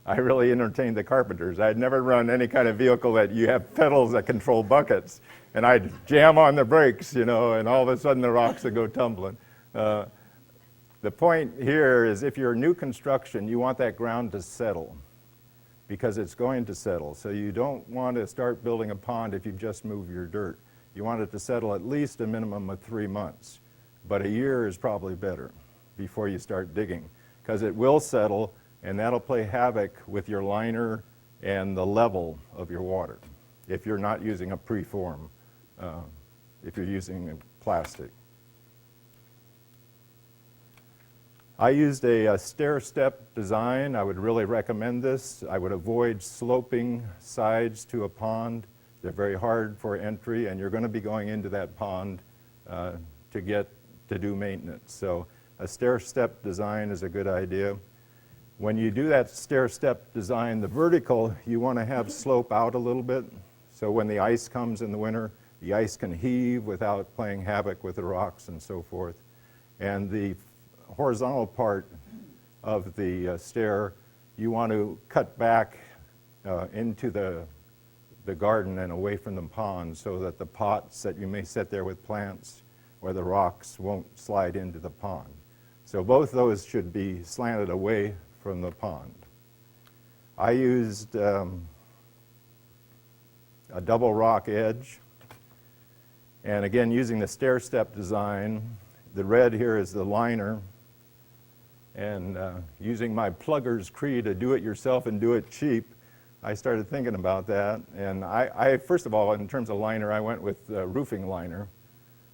C: I really entertained the carpenters. I'd never run any kind of vehicle that you have pedals that control buckets, and I'd jam on the brakes, you know, and all of a sudden the rocks would go tumbling. The point here is if you're new construction, you want that ground to settle because it's going to settle. So you don't want to start building a pond if you've just moved your dirt. You want it to settle at least a minimum of 3 months, but a year is probably better before you start digging because it will settle, and that'll play havoc with your liner and the level of your water if you're not using a preform, if you're using plastic. I used a stair-step design. I would really recommend this. I would avoid sloping sides to a pond. They're very hard for entry, and you're going to be going into that pond to do maintenance. So a stair-step design is a good idea. When you do that stair-step design, the vertical, you want to have slope out a little bit. So when the ice comes in the winter, the ice can heave without playing havoc with the rocks and so forth. And the horizontal part of the stair, you want to cut back into the garden and away from the pond so that the pots that you may set there with plants or the rocks won't slide into the pond. So both those should be slanted away from the pond. I used a double rock edge, and again using the stair-step design. The red here is the liner, and using my plugger's Cree to do it yourself and do it cheap, I started thinking about that. And I first of all, in terms of liner, I went with roofing liner,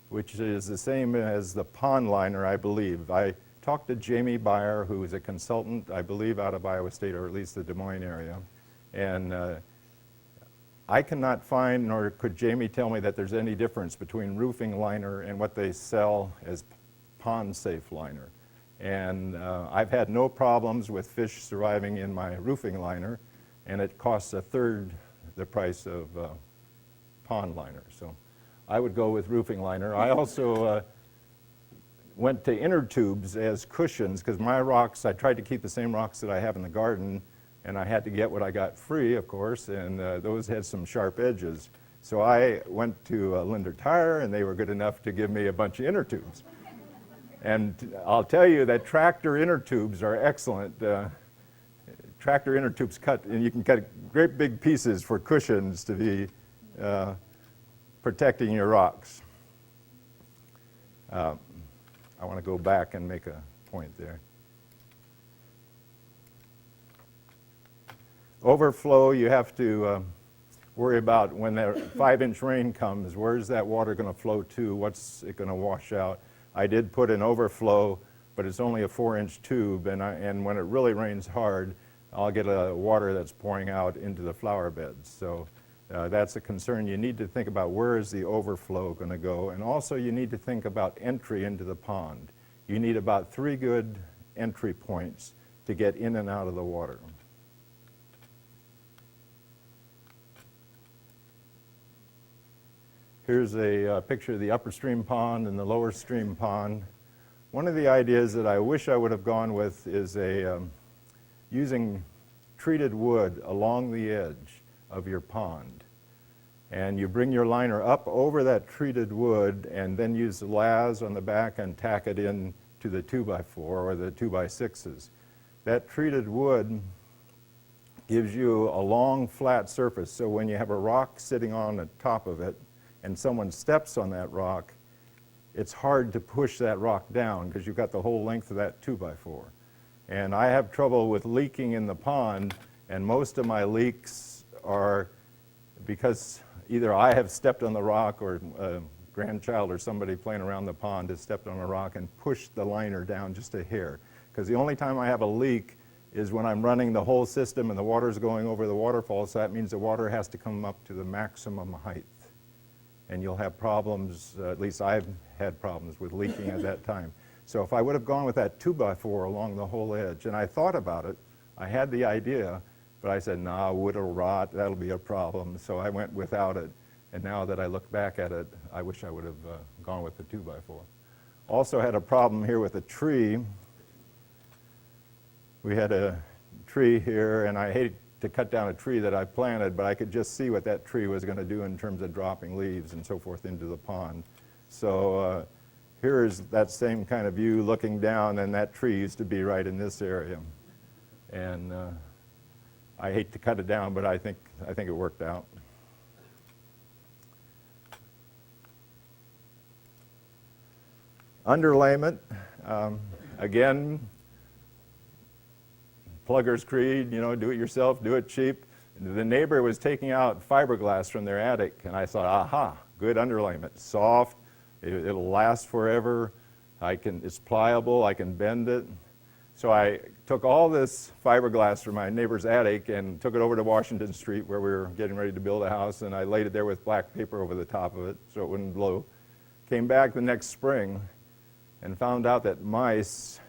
C: which is the same as the pond liner, I believe. I talked to Jamie Beyer, who is a consultant, I believe, out of Iowa State, or at least the Des Moines area. And I cannot find, nor could Jamie tell me, that there's any difference between roofing liner and what they sell as pond-safe liner. And I've had no problems with fish surviving in my roofing liner, and it costs a third the price of pond liner. So I would go with roofing liner. I also went to inner tubes as cushions, because my rocks, I tried to keep the same rocks that I have in the garden, and I had to get what I got free, of course, and those had some sharp edges. So I went to Linder Tire, and they were good enough to give me a bunch of inner tubes. And I'll tell you that tractor inner tubes are excellent. Tractor inner tubes cut, and you can cut great big pieces for cushions to be protecting your rocks. I want to go back and make a point there. Overflow, you have to worry about when that 5-inch rain comes, where's that water going to flow to? What's it going to wash out? I did put an overflow, but it's only a 4-inch tube, and when it really rains hard, I'll get water that's pouring out into the flower beds. So that's a concern. You need to think about where is the overflow going to go, and also you need to think about entry into the pond. You need about 3 good entry points to get in and out of the water. Here's a picture of the upper stream pond and the lower stream pond. One of the ideas that I wish I would have gone with is using treated wood along the edge of your pond. And you bring your liner up over that treated wood and then use the laths on the back and tack it in to the 2x4 or the 2x6s. That treated wood gives you a long flat surface, so when you have a rock sitting on the top of it and someone steps on that rock, it's hard to push that rock down because you've got the whole length of that 2x4. And I have trouble with leaking in the pond, and most of my leaks are because either I have stepped on the rock or a grandchild or somebody playing around the pond has stepped on a rock and pushed the liner down just a hair. Because the only time I have a leak is when I'm running the whole system and the water's going over the waterfall, so that means the water has to come up to the maximum height. And you'll have problems, at least I've had problems with leaking at that time. So if I would have gone with that 2x4 along the whole edge, and I thought about it, I had the idea, but I said, nah, wood will rot, that'll be a problem. So I went without it. And now that I look back at it, I wish I would have gone with the 2x4. Also had a problem here with a tree. We had a tree here, and I hate to cut down a tree that I planted, but I could just see what that tree was going to do in terms of dropping leaves and so forth into the pond. So here is that same kind of view looking down, and that tree used to be right in this area. And I hate to cut it down, but I think it worked out. Underlayment, again, Plugger's Creed, you know, do it yourself, do it cheap. The neighbor was taking out fiberglass from their attic, and I thought, aha, good underlayment, soft, it'll last forever, it's pliable, I can bend it. So I took all this fiberglass from my neighbor's attic and took it over to Washington Street where we were getting ready to build a house, and I laid it there with black paper over the top of it so it wouldn't blow. Came back the next spring and found out that mice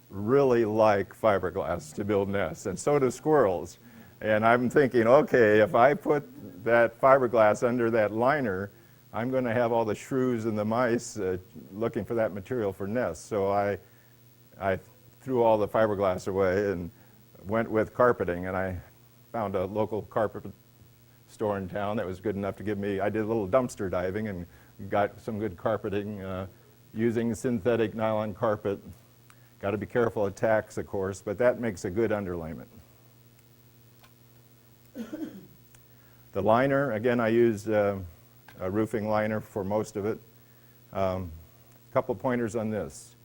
C: really like fiberglass to build nests, and so do squirrels. And I'm thinking, okay, if I put that fiberglass under that liner, I'm going to have all the shrews and the mice looking for that material for nests. So I threw all the fiberglass away and went with carpeting, and I found a local carpet store in town that was good enough to give me, I did a little dumpster diving and got some good carpeting using synthetic nylon carpet. Got to be careful of tacks, of course, but that makes a good underlayment. The liner, again, I used a roofing liner for most of it. Couple pointers on this.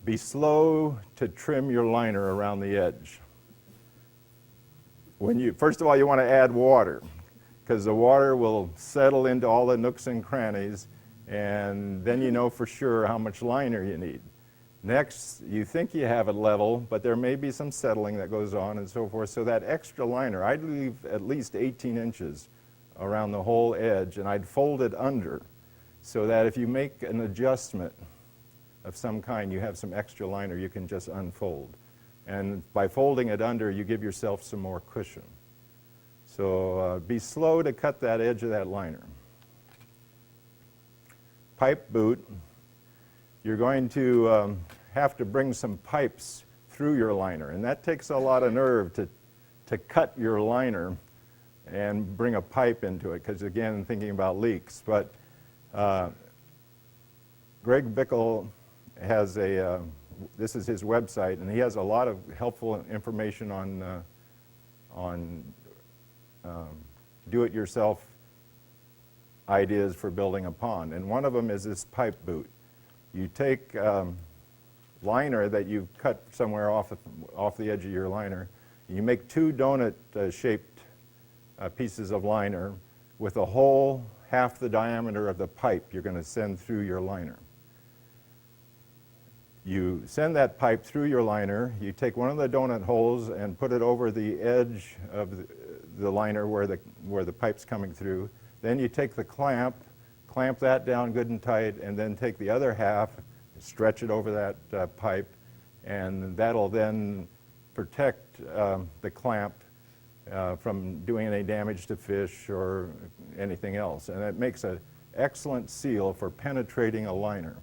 C: Be slow to trim your liner around the edge. First of all, you want to add water, because the water will settle into all the nooks and crannies, and then you know for sure how much liner you need. Next, you think you have it level, but there may be some settling that goes on and so forth. So that extra liner, I'd leave at least 18 inches around the whole edge, and I'd fold it under so that if you make an adjustment of some kind, you have some extra liner you can just unfold. And by folding it under, you give yourself some more cushion. So be slow to cut that edge of that liner. Pipe boot. You're going to have to bring some pipes through your liner, and that takes a lot of nerve to cut your liner and bring a pipe into it, because again, thinking about leaks. But Greg Bickle has this is his website, and he has a lot of helpful information on do-it-yourself ideas for building a pond, and one of them is this pipe boot. You take liner that you've cut somewhere off the edge of your liner, and you make two donut-shaped pieces of liner with a hole half the diameter of the pipe you're going to send through your liner. You send that pipe through your liner, you take one of the donut holes and put it over the edge of the liner where the pipe's coming through. Then you take the clamp that down good and tight, and then take the other half, stretch it over that pipe, and that'll then protect the clamp from doing any damage to fish or anything else. And it makes an excellent seal for penetrating a liner.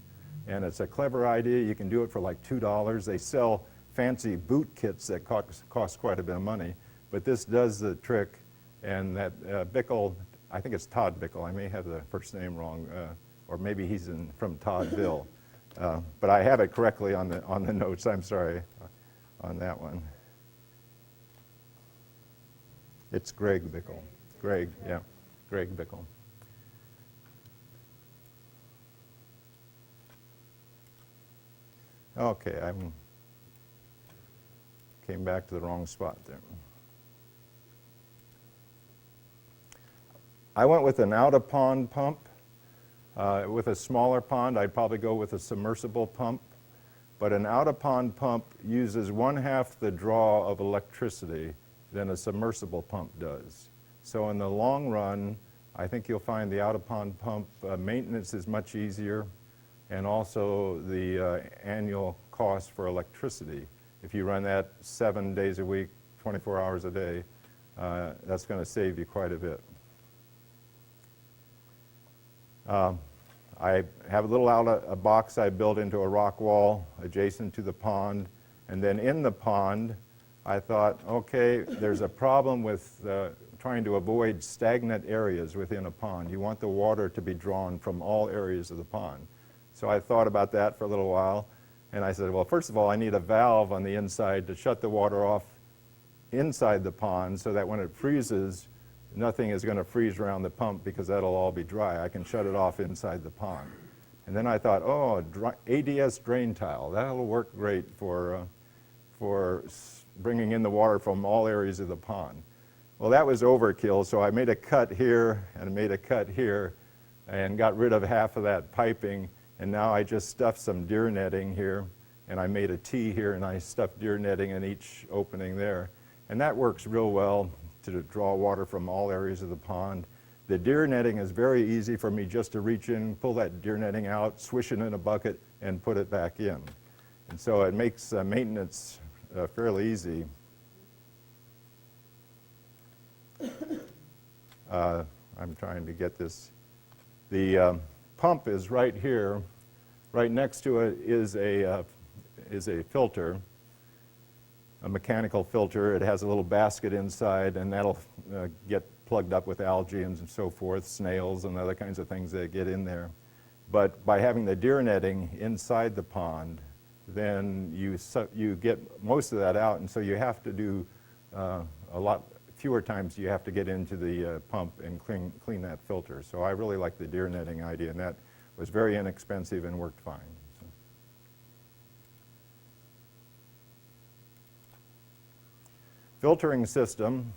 C: And it's a clever idea. You can do it for like $2. They sell fancy boot kits that cost quite a bit of money, but this does the trick. And that Bickle, I think it's Todd Bickle, I may have the first name wrong, or maybe he's from Toddville. But I have it correctly on the notes, I'm sorry, on that one. It's Greg Bickle. Greg, yeah, Greg Bickle. Okay, I came back to the wrong spot there. I went with an out-of-pond pump. With a smaller pond, I'd probably go with a submersible pump. But an out-of-pond pump uses 1/2 the draw of electricity than a submersible pump does. So in the long run, I think you'll find the out-of-pond pump maintenance is much easier, and also the annual cost for electricity. If you run that 7 days a week, 24 hours a day, that's going to save you quite a bit. I have a little a box I built into a rock wall adjacent to the pond, and then in the pond I thought, okay, there's a problem with trying to avoid stagnant areas within a pond. You want the water to be drawn from all areas of the pond. So I thought about that for a little while, and I said, well, first of all, I need a valve on the inside to shut the water off inside the pond so that when it freezes, nothing is going to freeze around the pump because that'll all be dry. I can shut it off inside the pond. And then I thought, oh, ADS drain tile, that'll work great for bringing in the water from all areas of the pond. Well, that was overkill, so I made a cut here and made a cut here and got rid of half of that piping, and now I just stuffed some deer netting here, and I made a T here and I stuffed deer netting in each opening there. And that works real well to draw water from all areas of the pond. The deer netting is very easy for me just to reach in, pull that deer netting out, swish it in a bucket, and put it back in. And so it makes maintenance fairly easy. I'm trying to get this. The pump is right here. Right next to it is a filter, a mechanical filter. It has a little basket inside, and that'll get plugged up with algae and so forth, snails and other kinds of things that get in there. But by having the deer netting inside the pond, then you get most of that out, and so you have to do a lot fewer times you have to get into the pump and clean that filter. So I really like the deer netting idea, and that was very inexpensive and worked fine. So. Filtering system.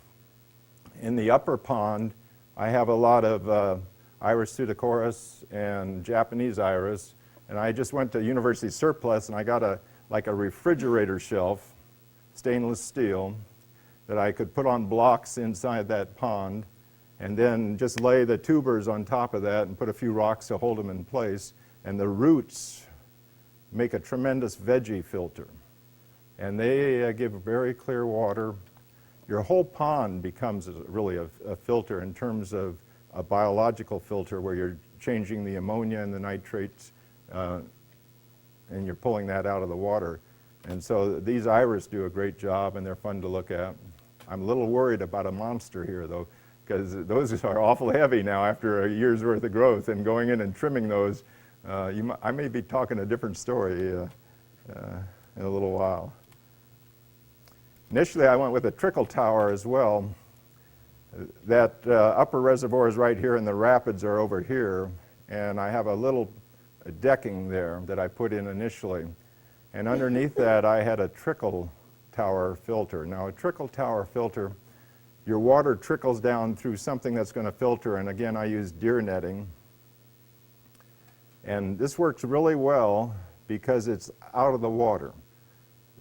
C: In the upper pond, I have a lot of Iris pseudochorus and Japanese iris, and I just went to University Surplus and I got a refrigerator shelf, stainless steel, that I could put on blocks inside that pond, and then just lay the tubers on top of that and put a few rocks to hold them in place, and the roots make a tremendous veggie filter, and they give very clear water. Your whole pond becomes really a filter in terms of a biological filter where you're changing the ammonia and the nitrates and you're pulling that out of the water. And so these iris do a great job, and they're fun to look at. I'm a little worried about a monster here, though, because those are awful heavy now after a year's worth of growth, and going in and trimming those, I may be talking a different story in a little while. Initially, I went with a trickle tower as well. That upper reservoir is right here, and the rapids are over here, and I have a little decking there that I put in initially. And underneath that, I had a trickle tower filter. Now, a trickle tower filter, your water trickles down through something that's going to filter, and again, I use deer netting. And this works really well because it's out of the water.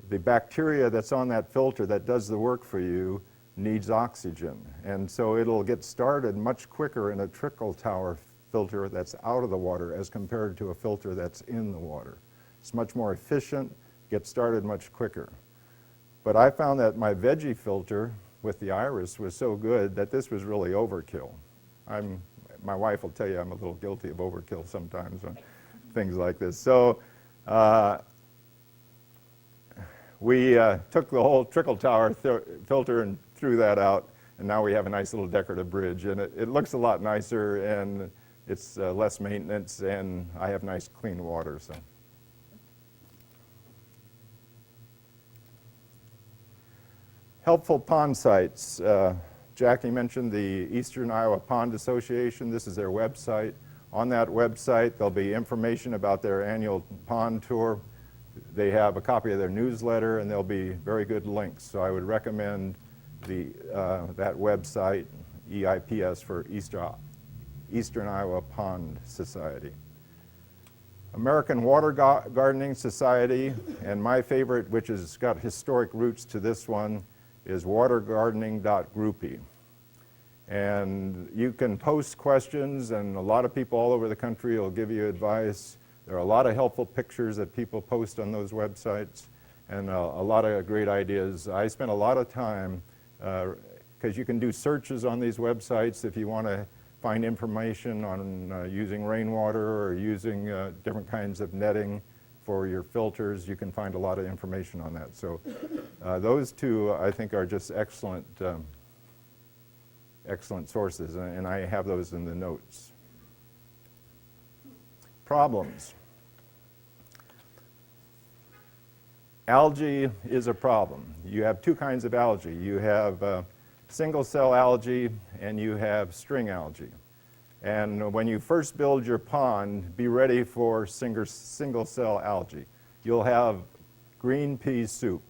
C: The bacteria that's on that filter that does the work for you needs oxygen, and so it'll get started much quicker in a trickle tower filter that's out of the water as compared to a filter that's in the water. It's much more efficient, get started much quicker. But I found that my veggie filter with the iris was so good that this was really overkill. My wife will tell you I'm a little guilty of overkill sometimes on things like this. So we took the whole trickle tower filter and threw that out, and now we have a nice little decorative bridge, and it looks a lot nicer, and it's less maintenance, and I have nice clean water. So. Helpful pond sites. Jackie mentioned the Eastern Iowa Pond Association. This is their website. On that website, there'll be information about their annual pond tour. They have a copy of their newsletter, and there'll be very good links. So I would recommend that website, EIPS, for Eastern Iowa Pond Society. American Water Gardening Society, and my favorite, which has got historic roots to this one, is watergardening.groupie. And you can post questions, and a lot of people all over the country will give you advice. There are a lot of helpful pictures that people post on those websites, and a lot of great ideas. I spent a lot of time, because you can do searches on these websites if you want to find information on using rainwater or using different kinds of netting for your filters. You can find a lot of information on that. So those two, I think, are just excellent, excellent sources, and I have those in the notes. Problems. Algae is a problem. You have two kinds of algae. You have single-cell algae, and you have string algae. And when you first build your pond, be ready for single-cell algae. You'll have green pea soup.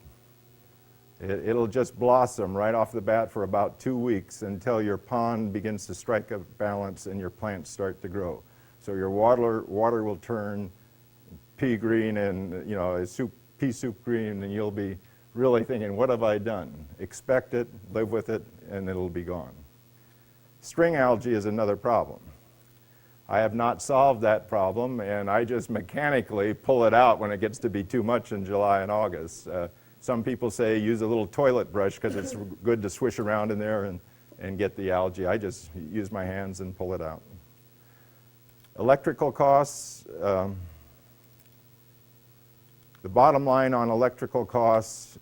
C: It'll just blossom right off the bat for about 2 weeks until your pond begins to strike a balance and your plants start to grow. So your water will turn pea green and, pea soup green, and you'll be really thinking, what have I done? Expect it, live with it, and it'll be gone. String algae is another problem. I have not solved that problem, and I just mechanically pull it out when it gets to be too much in July and August. Some people say use a little toilet brush because it's good to swish around in there and get the algae. I just use my hands and pull it out. Electrical costs. The bottom line on electrical costs,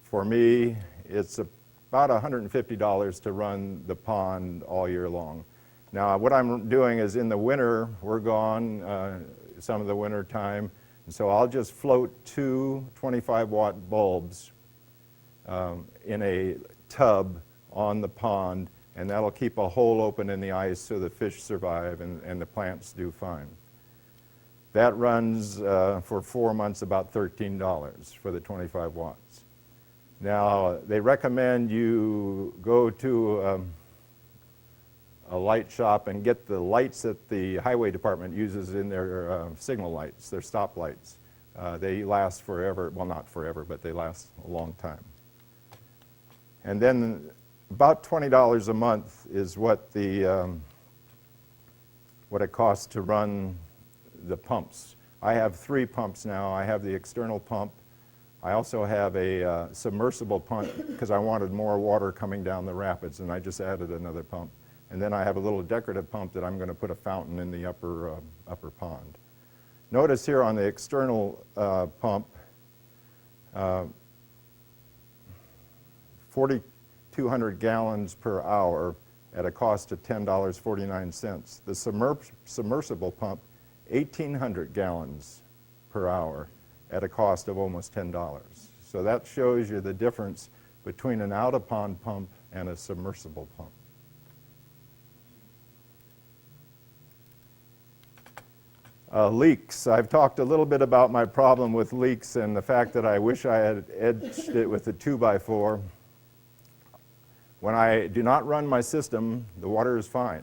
C: for me, it's about $150 to run the pond all year long. Now, what I'm doing is in the winter, we're gone some of the winter time, and so I'll just float 2 25-watt bulbs in a tub on the pond, and that'll keep a hole open in the ice so the fish survive and the plants do fine. That runs for 4 months about $13 for the 25 watts. Now, they recommend you go to a light shop and get the lights that the highway department uses in their signal lights, their stop lights. They last forever, well, not forever, but they last a long time. And then about $20 a month is what it costs to run the pumps. I have 3 pumps now. I have the external pump. I also have a submersible pump because I wanted more water coming down the rapids, and I just added another pump. And then I have a little decorative pump that I'm going to put a fountain in the upper pond. Notice here on the external pump, 4,200 gallons per hour at a cost of $10.49. The submersible pump, 1,800 gallons per hour at a cost of almost $10. So that shows you the difference between an out-of-pond pump and a submersible pump. Leaks. I've talked a little bit about my problem with leaks and the fact that I wish I had edged it with a 2x4. When I do not run my system, the water is fine.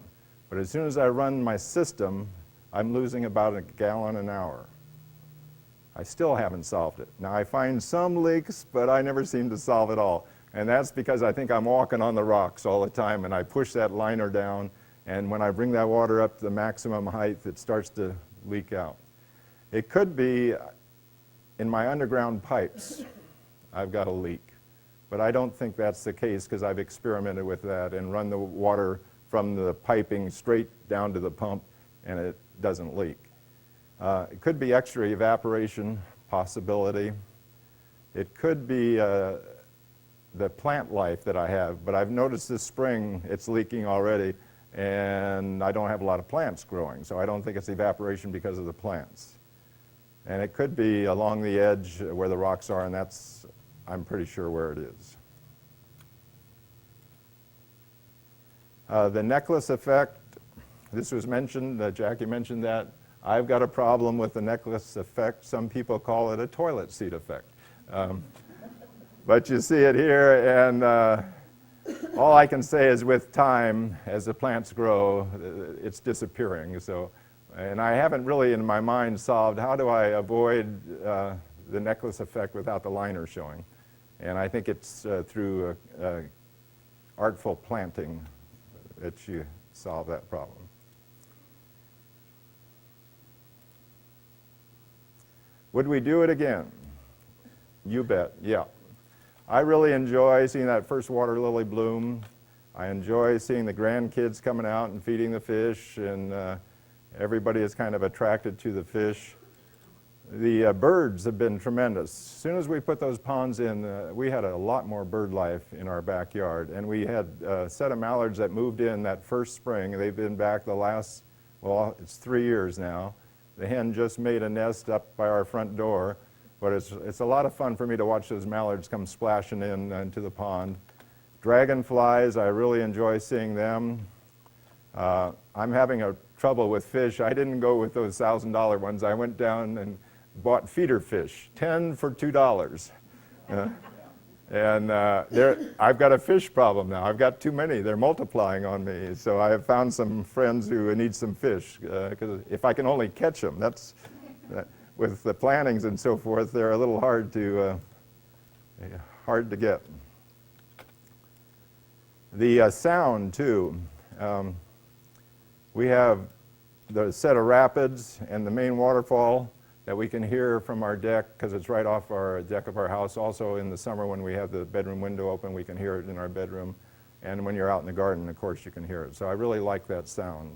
C: But as soon as I run my system, I'm losing about a gallon an hour. I still haven't solved it. Now, I find some leaks, but I never seem to solve it all. And that's because I think I'm walking on the rocks all the time, and I push that liner down, and when I bring that water up to the maximum height, it starts to leak out. It could be in my underground pipes, I've got a leak. But I don't think that's the case because I've experimented with that and run the water from the piping straight down to the pump, and it doesn't leak. It could be extra evaporation possibility. It could be the plant life that I have, but I've noticed this spring it's leaking already, and I don't have a lot of plants growing, so I don't think it's evaporation because of the plants. And it could be along the edge where the rocks are, and that's, I'm pretty sure where it is. The necklace effect, this was mentioned, Jackie mentioned that. I've got a problem with the necklace effect. Some people call it a toilet seat effect. But you see it here, and all I can say is with time, as the plants grow, it's disappearing. So, and I haven't really in my mind solved how do I avoid the necklace effect without the liner showing. And I think it's through artful planting that you solve that problem. Would we do it again? You bet, yeah. I really enjoy seeing that first water lily bloom. I enjoy seeing the grandkids coming out and feeding the fish, and everybody is kind of attracted to the fish. The birds have been tremendous. As soon as we put those ponds in, we had a lot more bird life in our backyard, and we had a set of mallards that moved in that first spring. They've been back the last, well, it's 3 years now. The hen just made a nest up by our front door, but it's a lot of fun for me to watch those mallards come splashing in into the pond. Dragonflies, I really enjoy seeing them. I'm having a trouble with fish. I didn't go with those $1,000 ones. I went down and bought feeder fish, 10 for $2. And I've got a fish problem now. I've got too many. They're multiplying on me. So I have found some friends who need some fish, because if I can only catch them, that's, with the plantings and so forth, they're a little hard to get. The sound, too. We have the set of rapids and the main waterfall that we can hear from our deck because it's right off our deck of our house. Also in the summer when we have the bedroom window open, we can hear it in our bedroom. And when you're out in the garden, of course, you can hear it. So I really like that sound.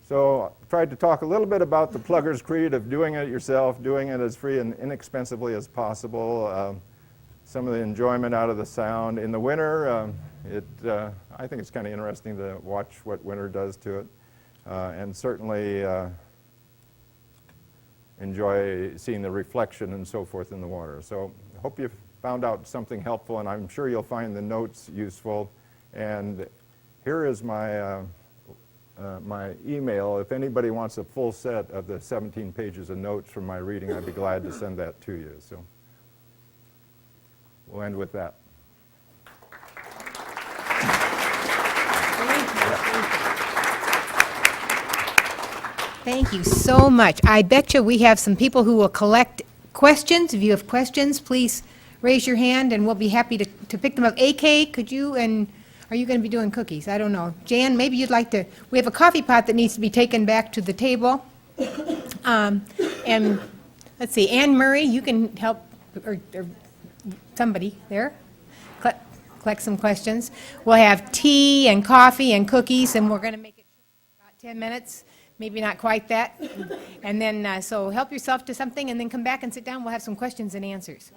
C: So I tried to talk a little bit about the plugger's creed of doing it yourself, doing it as free and inexpensively as possible. Some of the enjoyment out of the sound. In the winter, I think it's kind of interesting to watch what winter does to it. And certainly enjoy seeing the reflection and so forth in the water. So I hope you found out something helpful, and I'm sure you'll find the notes useful. And here is my, my email. If anybody wants a full set of the 17 pages of notes from my reading, I'd be glad to send that to you. So we'll end with that.
A: Thank you so much. I bet you we have some people who will collect questions. If you have questions, please raise your hand, and we'll be happy to pick them up. AK, could you, and are you going to be doing cookies? I don't know. Jan, maybe you'd like to, we have a coffee pot that needs to be taken back to the table. And let's see, Anne Murray, you can help, or somebody there, collect some questions. We'll have tea and coffee and cookies, and we're going to make it about 10 minutes. Maybe not quite that. And then, so help yourself to something and then come back and sit down. We'll have some questions and answers.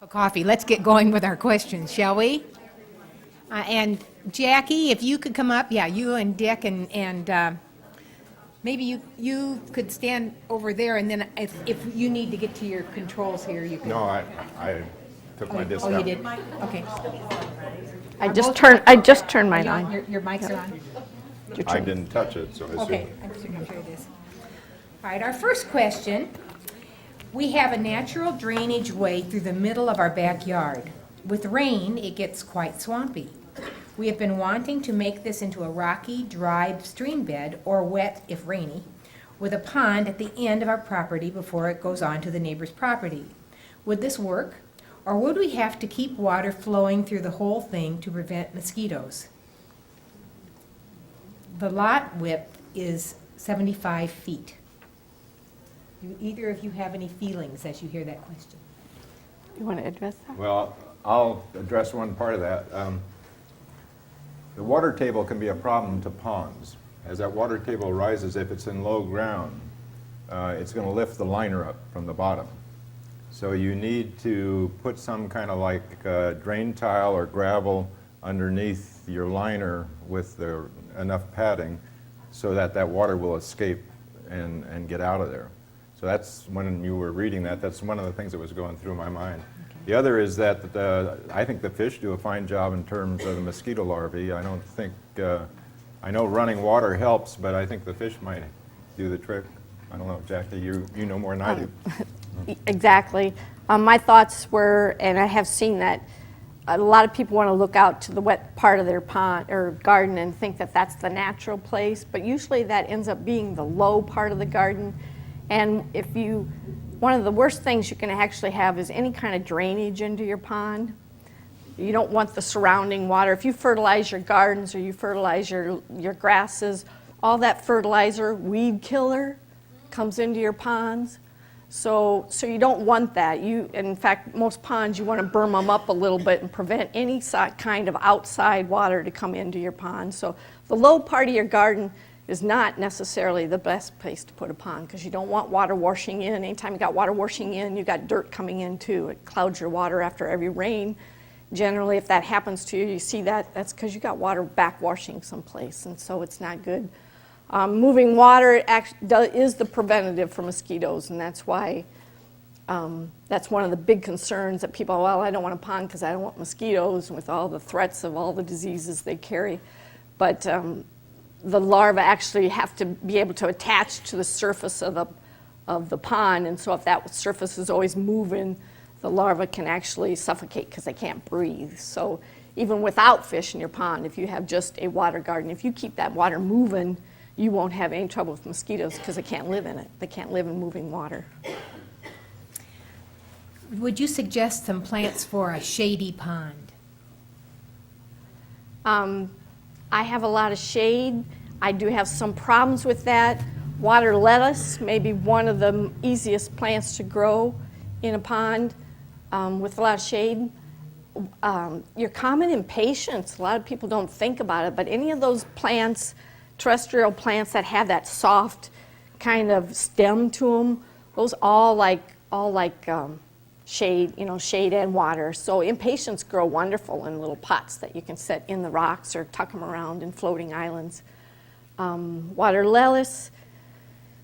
A: Coffee. Let's get going with our questions, shall we? And Jackie, if you could come up, yeah, you and Dick, and maybe you could stand over there, and then if you need to get to your controls here, you can.
C: No, I took my disc
A: Oh, you
C: out.
A: did? Okay.
B: I just turned mine
A: Are you
B: on.
A: Your mics are on?
C: I didn't touch it, so I assume.
A: Okay, I'm sure it is. All right, our first question. We have a natural drainage way through the middle of our backyard. With rain, it gets quite swampy. We have been wanting to make this into a rocky, dry stream bed, or wet if rainy, with a pond at the end of our property before it goes on to the neighbor's property. Would this work, or would we have to keep water flowing through the whole thing to prevent mosquitoes? The lot width is 75 feet. Do either of you have any feelings as you hear that question?
B: You want to address that?
C: Well, I'll address one part of that. The water table can be a problem to ponds. As that water table rises, if it's in low ground, it's going to lift the liner up from the bottom. So you need to put some kind of like drain tile or gravel underneath your liner with enough padding so that that water will escape and get out of there. So that's, when you were reading that, that's one of the things that was going through my mind. Okay. The other is that I think the fish do a fine job in terms of the mosquito larvae. I don't think, I know running water helps, but I think the fish might do the trick. I don't know, Jackie, you know more than I do.
B: Exactly. My thoughts were, and I have seen that, a lot of people want to look out to the wet part of their pond or garden and think that that's the natural place, but usually that ends up being the low part of the garden. And one of the worst things you can actually have is any kind of drainage into your pond. You don't want the surrounding water. If you fertilize your gardens or you fertilize your grasses, all that fertilizer, weed killer, comes into your ponds. So you don't want that. In fact, most ponds, you want to berm them up a little bit and prevent any kind of outside water to come into your pond. So the low part of your garden is not necessarily the best place to put a pond because you don't want water washing in. Anytime you got water washing in, you got dirt coming in too. It clouds your water after every rain. Generally, if that happens to you, you see that's because you got water backwashing someplace, and so it's not good. Moving water is the preventative for mosquitoes, and that's why that's one of the big concerns that people, well, I don't want a pond because I don't want mosquitoes, with all the threats of all the diseases they carry. But the larvae actually have to be able to attach to the surface of the pond, and so if that surface is always moving, the larvae can actually suffocate because they can't breathe. So even without fish in your pond, if you have just a water garden, if you keep that water moving, you won't have any trouble with mosquitoes because they can't live in it. They can't live in moving water.
A: Would you suggest some plants for a shady pond?
B: I have a lot of shade. I do have some problems with that. Water lettuce may be one of the easiest plants to grow in a pond with a lot of shade. Your common impatiens, a lot of people don't think about it, but any of those plants, terrestrial plants that have that soft kind of stem to them, those all like shade, shade and water. So impatiens grow wonderful in little pots that you can set in the rocks or tuck them around in floating islands. Water lettuce.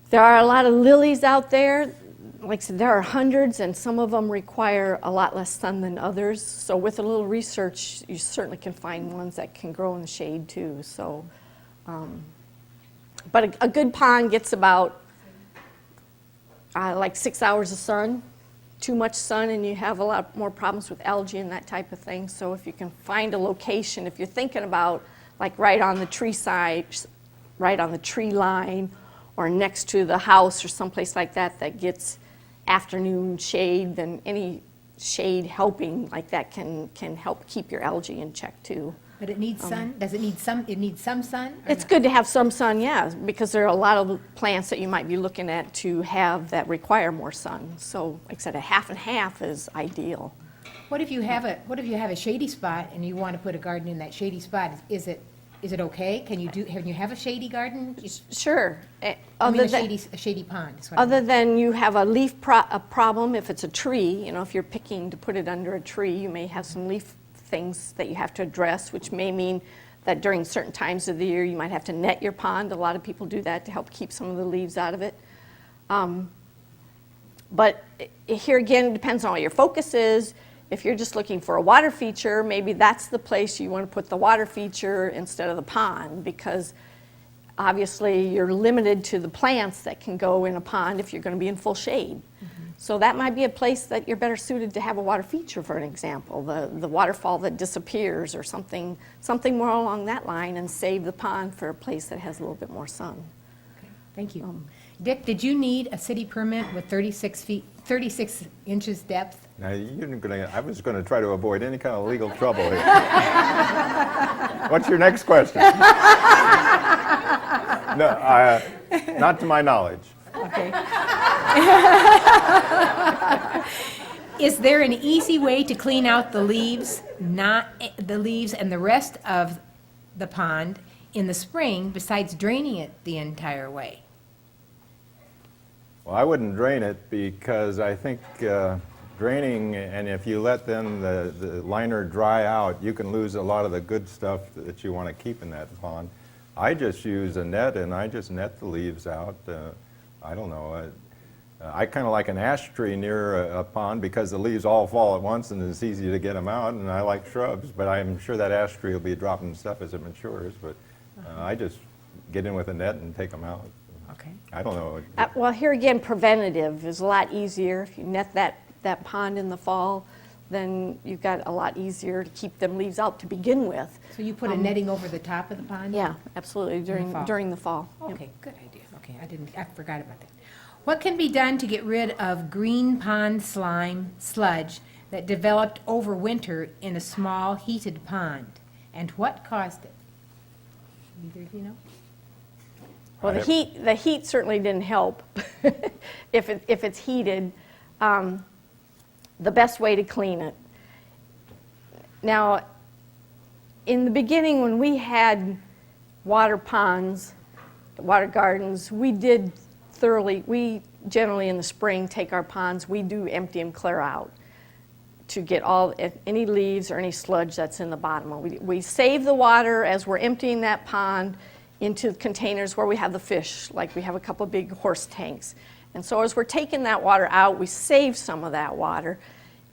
B: There are a lot of lilies out there. Like I said, there are hundreds, and some of them require a lot less sun than others. So with a little research, you certainly can find ones that can grow in the shade too. So, but a good pond gets about like 6 hours of sun. Too much sun and you have a lot more problems with algae and that type of thing. So if you can find a location, if you're thinking about like right on the tree side, right on the tree line, or next to the house or someplace like that that gets afternoon shade, then any shade helping like that can help keep your algae in check too.
A: But it needs sun? Does it need some, it needs some sun?
B: It's
A: not?
B: good to have some sun, yeah, because there are a lot of plants that you might be looking at to have that require more sun. So like I said, a half and half is ideal.
A: What if you have a shady spot and you want to put a garden in that shady spot? Is is it okay? Can you have a shady garden?
B: Sure.
A: I mean,
B: Other
A: a shady pond is what I
B: Other
A: mean.
B: than you have a leaf a problem if it's a tree, if you're picking to put it under a tree, you may have some leaf things that you have to address, which may mean that during certain times of the year you might have to net your pond. A lot of people do that to help keep some of the leaves out of it. But here again, it depends on what your focus is. If you're just looking for a water feature, maybe that's the place you want to put the water feature instead of the pond, because obviously you're limited to the plants that can go in a pond if you're going to be in full shade. So that might be a place that you're better suited to have a water feature, for an example, the waterfall that disappears or something more along that line, and save the pond for a place that has a little bit more sun.
A: Okay, thank you. Dick, did you need a city permit with 36 inches depth?
C: Now, I was going to try to avoid any kind of legal trouble here. What's your next question? No, not to my knowledge.
A: Okay. Is there an easy way to clean out the leaves, not the leaves and the rest of the pond in the spring besides draining it the entire way?
C: Well, I wouldn't drain it because I think draining, and if you let then the liner dry out, you can lose a lot of the good stuff that you want to keep in that pond. I just use a net and I just net the leaves out. I don't know. I kind of like an ash tree near a pond because the leaves all fall at once and it's easy to get them out, and I like shrubs, but I'm sure that ash tree will be dropping stuff as it matures, but I just get in with a net and take them out.
A: Okay.
C: I don't know.
B: Well, here again, preventative is a lot easier. If you net that pond in the fall, then you've got a lot easier to keep them leaves out to begin with.
A: So you put a netting over the top of the pond?
B: Yeah, absolutely,
A: fall.
B: during the fall. Yep.
A: Okay, good idea. Okay, I forgot about that. What can be done to get rid of green pond slime sludge that developed over winter in a small heated pond? And what caused it? Either of you know?
B: Well, the heat certainly didn't help. If it's heated, the best way to clean it. Now, in the beginning, when we had water ponds, water gardens, we generally in the spring take our ponds, we do empty them clear out to get any leaves or any sludge that's in the bottom. We save the water as we're emptying that pond into containers where we have the fish, like we have a couple of big horse tanks. And so as we're taking that water out, we save some of that water.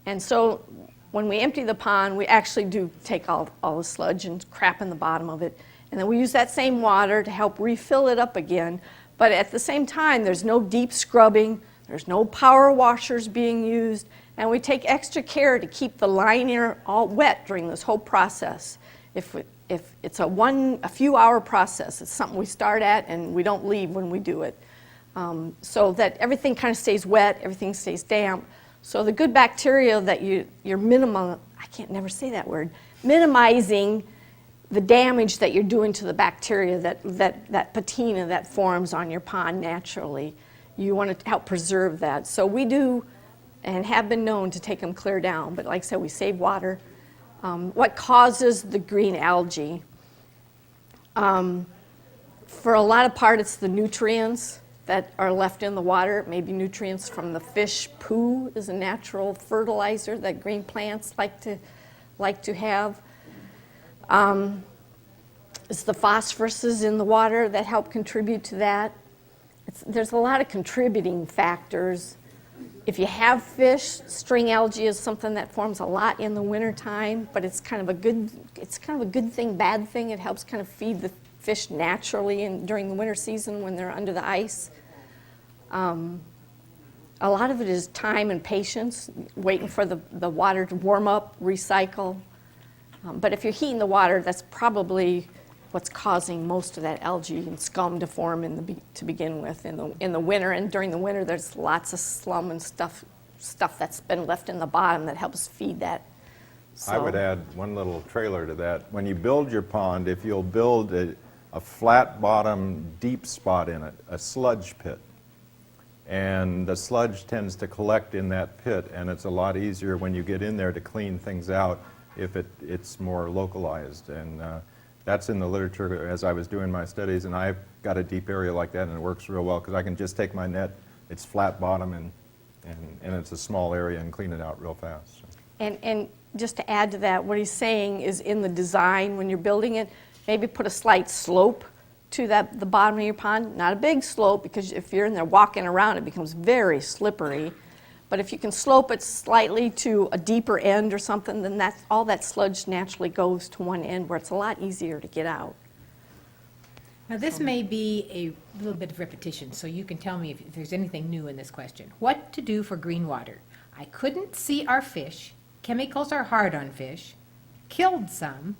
B: And so when we empty the pond, we actually do take all the sludge and crap in the bottom of it. And then we use that same water to help refill it up again. But at the same time, there's no deep scrubbing, there's no power washers being used, and we take extra care to keep the liner all wet during this whole process. If it's a few hour process, it's something we start at and we don't leave when we do it. So that everything kind of stays wet, everything stays damp. So the good bacteria that you're minimizing the damage that you're doing to the bacteria, that patina that forms on your pond naturally. You want to help preserve that. So we do and have been known to take them clear down, but like I said, we save water. What causes the green algae? For a lot of part, it's the nutrients that are left in the water. Maybe nutrients from the fish poo is a natural fertilizer that green plants like to have. It's the phosphoruses in the water that help contribute to that. There's a lot of contributing factors. If you have fish, string algae is something that forms a lot in the wintertime, but it's kind of a good thing, bad thing. It helps kind of feed the fish naturally during the winter season when they're under the ice. A lot of it is time and patience, waiting for the water to warm up, recycle. But if you're heating the water, that's probably what's causing most of that algae and scum to form to begin with in the winter. And during the winter, there's lots of slum and stuff that's been left in the bottom that helps feed that. So,
C: I would add one little trailer to that. When you build your pond, if you'll build a flat bottom, deep spot in it, a sludge pit, and the sludge tends to collect in that pit, and it's a lot easier when you get in there to clean things out if it's more localized. And that's in the literature as I was doing my studies, and I've got a deep area like that, and it works real well because I can just take my net, it's flat bottom, and it's a small area, and clean it out real fast. So.
B: And just to add to that, what he's saying is in the design, when you're building it, maybe put a slight slope to the bottom of your pond. Not a big slope, because if you're in there walking around, it becomes very slippery. But if you can slope it slightly to a deeper end or something, then all that sludge naturally goes to one end where it's a lot easier to get out.
A: Now, this may be a little bit of repetition, so you can tell me if there's anything new in this question. What to do for green water? I couldn't see our fish. Chemicals are hard on fish. Killed some.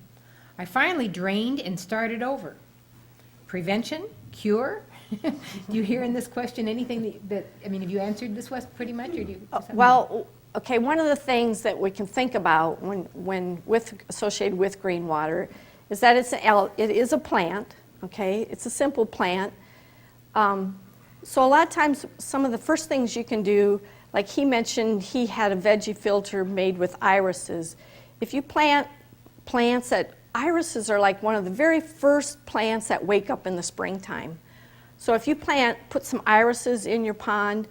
A: I finally drained and started over. Prevention? Cure? Do you hear in this question anything that I mean, have you answered this, Wes, pretty much? Or do you,
B: Well, okay, one of the things that we can think about associated with green water is that it is a plant, okay? It's a simple plant. So a lot of times, some of the first things you can do, like he mentioned, he had a veggie filter made with irises. If you plant plants irises are like one of the very first plants that wake up in the springtime. So if you put some irises in your pond,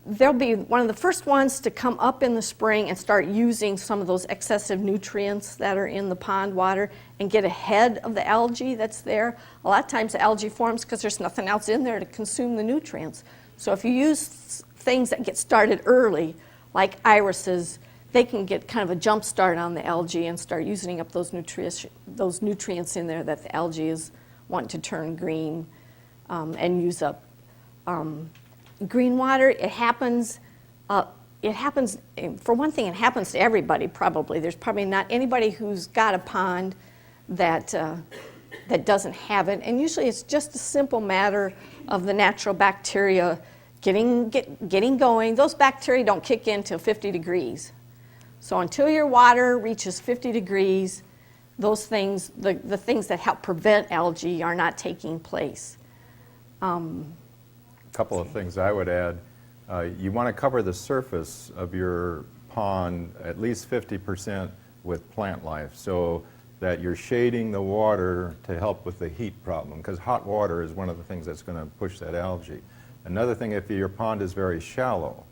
B: they'll be one of the first ones to come up in the spring and start using some of those excessive nutrients that are in the pond water and get ahead of the algae that's there. A lot of times the algae forms because there's nothing else in there to consume the nutrients. So if you use things that get started early, like irises, they can get kind of a jump start on the algae and start using up those nutrients in there that the algae is wanting to turn green and use up. Green water, it happens, for one thing, it happens to everybody probably. There's probably not anybody who's got a pond that doesn't have it. And usually it's just a simple matter of the natural bacteria getting going. Those bacteria don't kick in till 50 degrees. So until your water reaches 50 degrees, those things, the things that help prevent algae are not taking place.
C: Couple of things I would add. You want to cover the surface of your pond at least 50% with plant life so that you're shading the water to help with the heat problem, because hot water is one of the things that's going to push that algae. Another thing, if your pond is very shallow,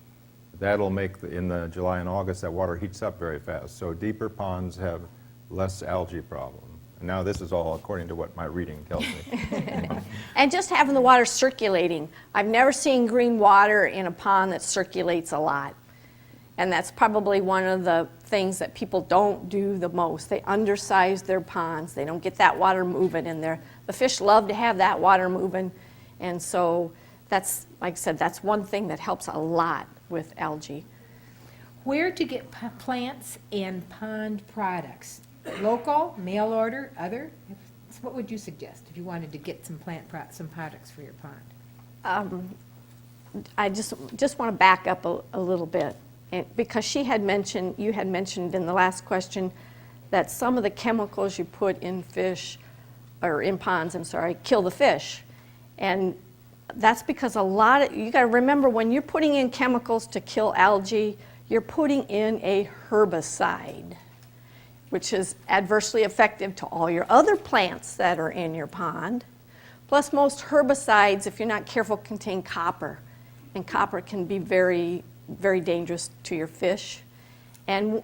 C: that'll make, in the July and August, that water heats up very fast. So deeper ponds have less algae problem. And now this is all according to what my reading tells me.
B: And just having the water circulating. I've never seen green water in a pond that circulates a lot. And that's probably one of the things that people don't do the most. They undersize their ponds. They don't get that water moving in there. The fish love to have that water moving. And so that's, like I said, that's one thing that helps a lot with algae.
A: Where to get plants and pond products? Local, mail order, other? What would you suggest if you wanted to get some some products for your pond?
B: I just want to back up a little bit, because you had mentioned in the last question that some of the chemicals you put in ponds, kill the fish. And that's because you got to remember, when you're putting in chemicals to kill algae, you're putting in a herbicide, which is adversely effective to all your other plants that are in your pond. Plus, most herbicides, if you're not careful, contain copper. And copper can be very, very dangerous to your fish. And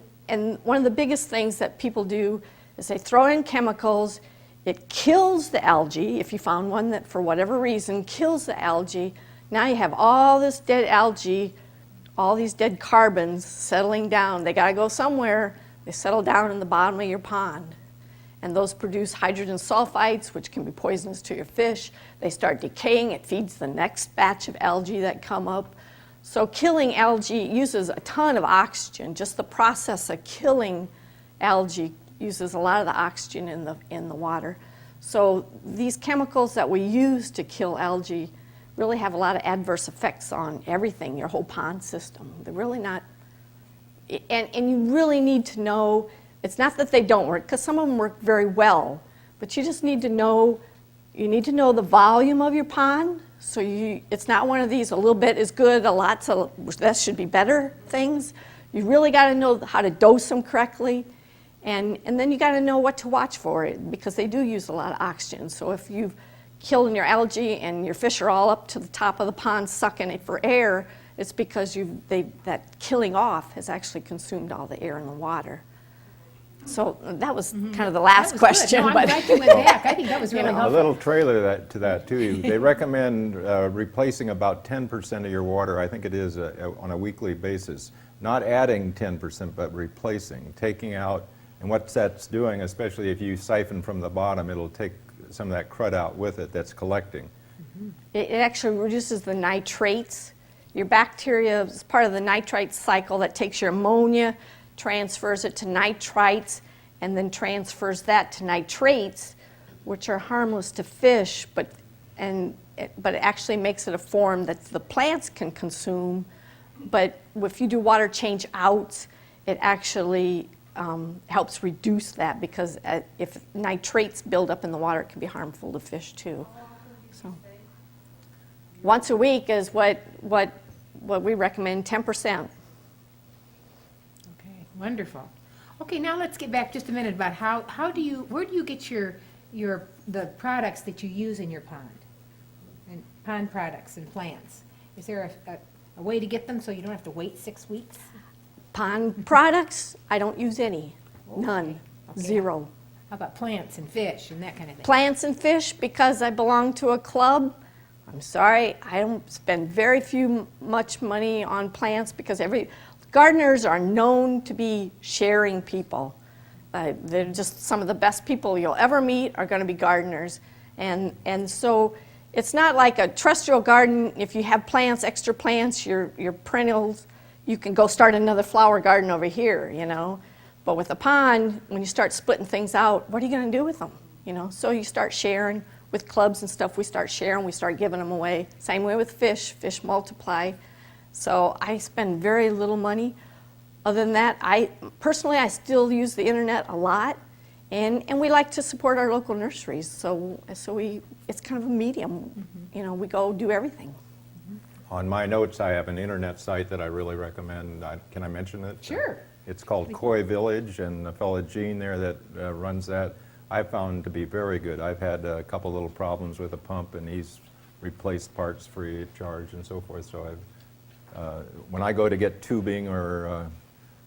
B: one of the biggest things that people do is they throw in chemicals. It kills the algae. If you found one that, for whatever reason, kills the algae, now you have all this dead algae, all these dead carbons settling down. They got to go somewhere. They settle down in the bottom of your pond. And those produce hydrogen sulfides, which can be poisonous to your fish. They start decaying. It feeds the next batch of algae that come up. So killing algae uses a ton of oxygen. Just the process of killing algae uses a lot of the oxygen in the water. So these chemicals that we use to kill algae really have a lot of adverse effects on everything, your whole pond system. They're really not, and you really need to know, it's not that they don't work, because some of them work very well, but you just need to know, the volume of your pond. So it's not one of these, a little bit is good, a lot, that should be better things. You really got to know how to dose them correctly. And then you got to know what to watch for it, because they do use a lot of oxygen. So if you've killed your algae and your fish are all up to the top of the pond sucking it for air, it's because that killing off has actually consumed all the air in the water. So that was kind of the last
A: That was
B: question.
A: good. No,
B: but
A: I'm glad you went back. I think that was really
C: A
A: helpful.
C: little trailer to that too. They recommend replacing about 10% of your water, I think it is, on a weekly basis. Not adding 10%, but replacing, taking out. And what that's doing, especially if you siphon from the bottom, it'll take some of that crud out with it that's collecting.
B: It actually reduces the nitrates. Your bacteria is part of the nitrite cycle that takes your ammonia, transfers it to nitrites, and then transfers that to nitrates, which are harmless to fish, but it actually makes it a form that the plants can consume. But if you do water change outs, it actually helps reduce that, because if nitrates build up in the water, it can be harmful to fish too. So once a week is what we recommend, 10%.
A: Okay, wonderful. Okay, now let's get back just a minute about where do you get the products that you use in your pond? And pond products and plants. Is there a way to get them so you don't have to wait 6 weeks?
B: Pond products, I don't use any. None.
A: Okay.
B: Zero.
A: How about plants and fish and that kind of thing?
B: Plants and fish, because I belong to a club, I'm sorry, I don't spend much money on plants, because gardeners are known to be sharing people. They're just some of the best people you'll ever meet are going to be gardeners. And so it's not like a terrestrial garden. If you have plants, extra plants, your perennials, you can go start another flower garden over here, you know. But with a pond, when you start splitting things out, what are you going to do with them? You know, so you start sharing with clubs and stuff. We start sharing, we start giving them away. Same way with fish. Fish multiply. So I spend very little money. Other than that, I still use the internet a lot, and we like to support our local nurseries. So it's kind of a medium. You know, we go do everything.
C: On my notes, I have an internet site that I really recommend. Can I mention it?
A: Sure.
C: It's called Koi Village, and the fellow Gene there that runs that, I found to be very good. I've had a couple little problems with a pump, and he's replaced parts free of charge and so forth. So when I go to get tubing or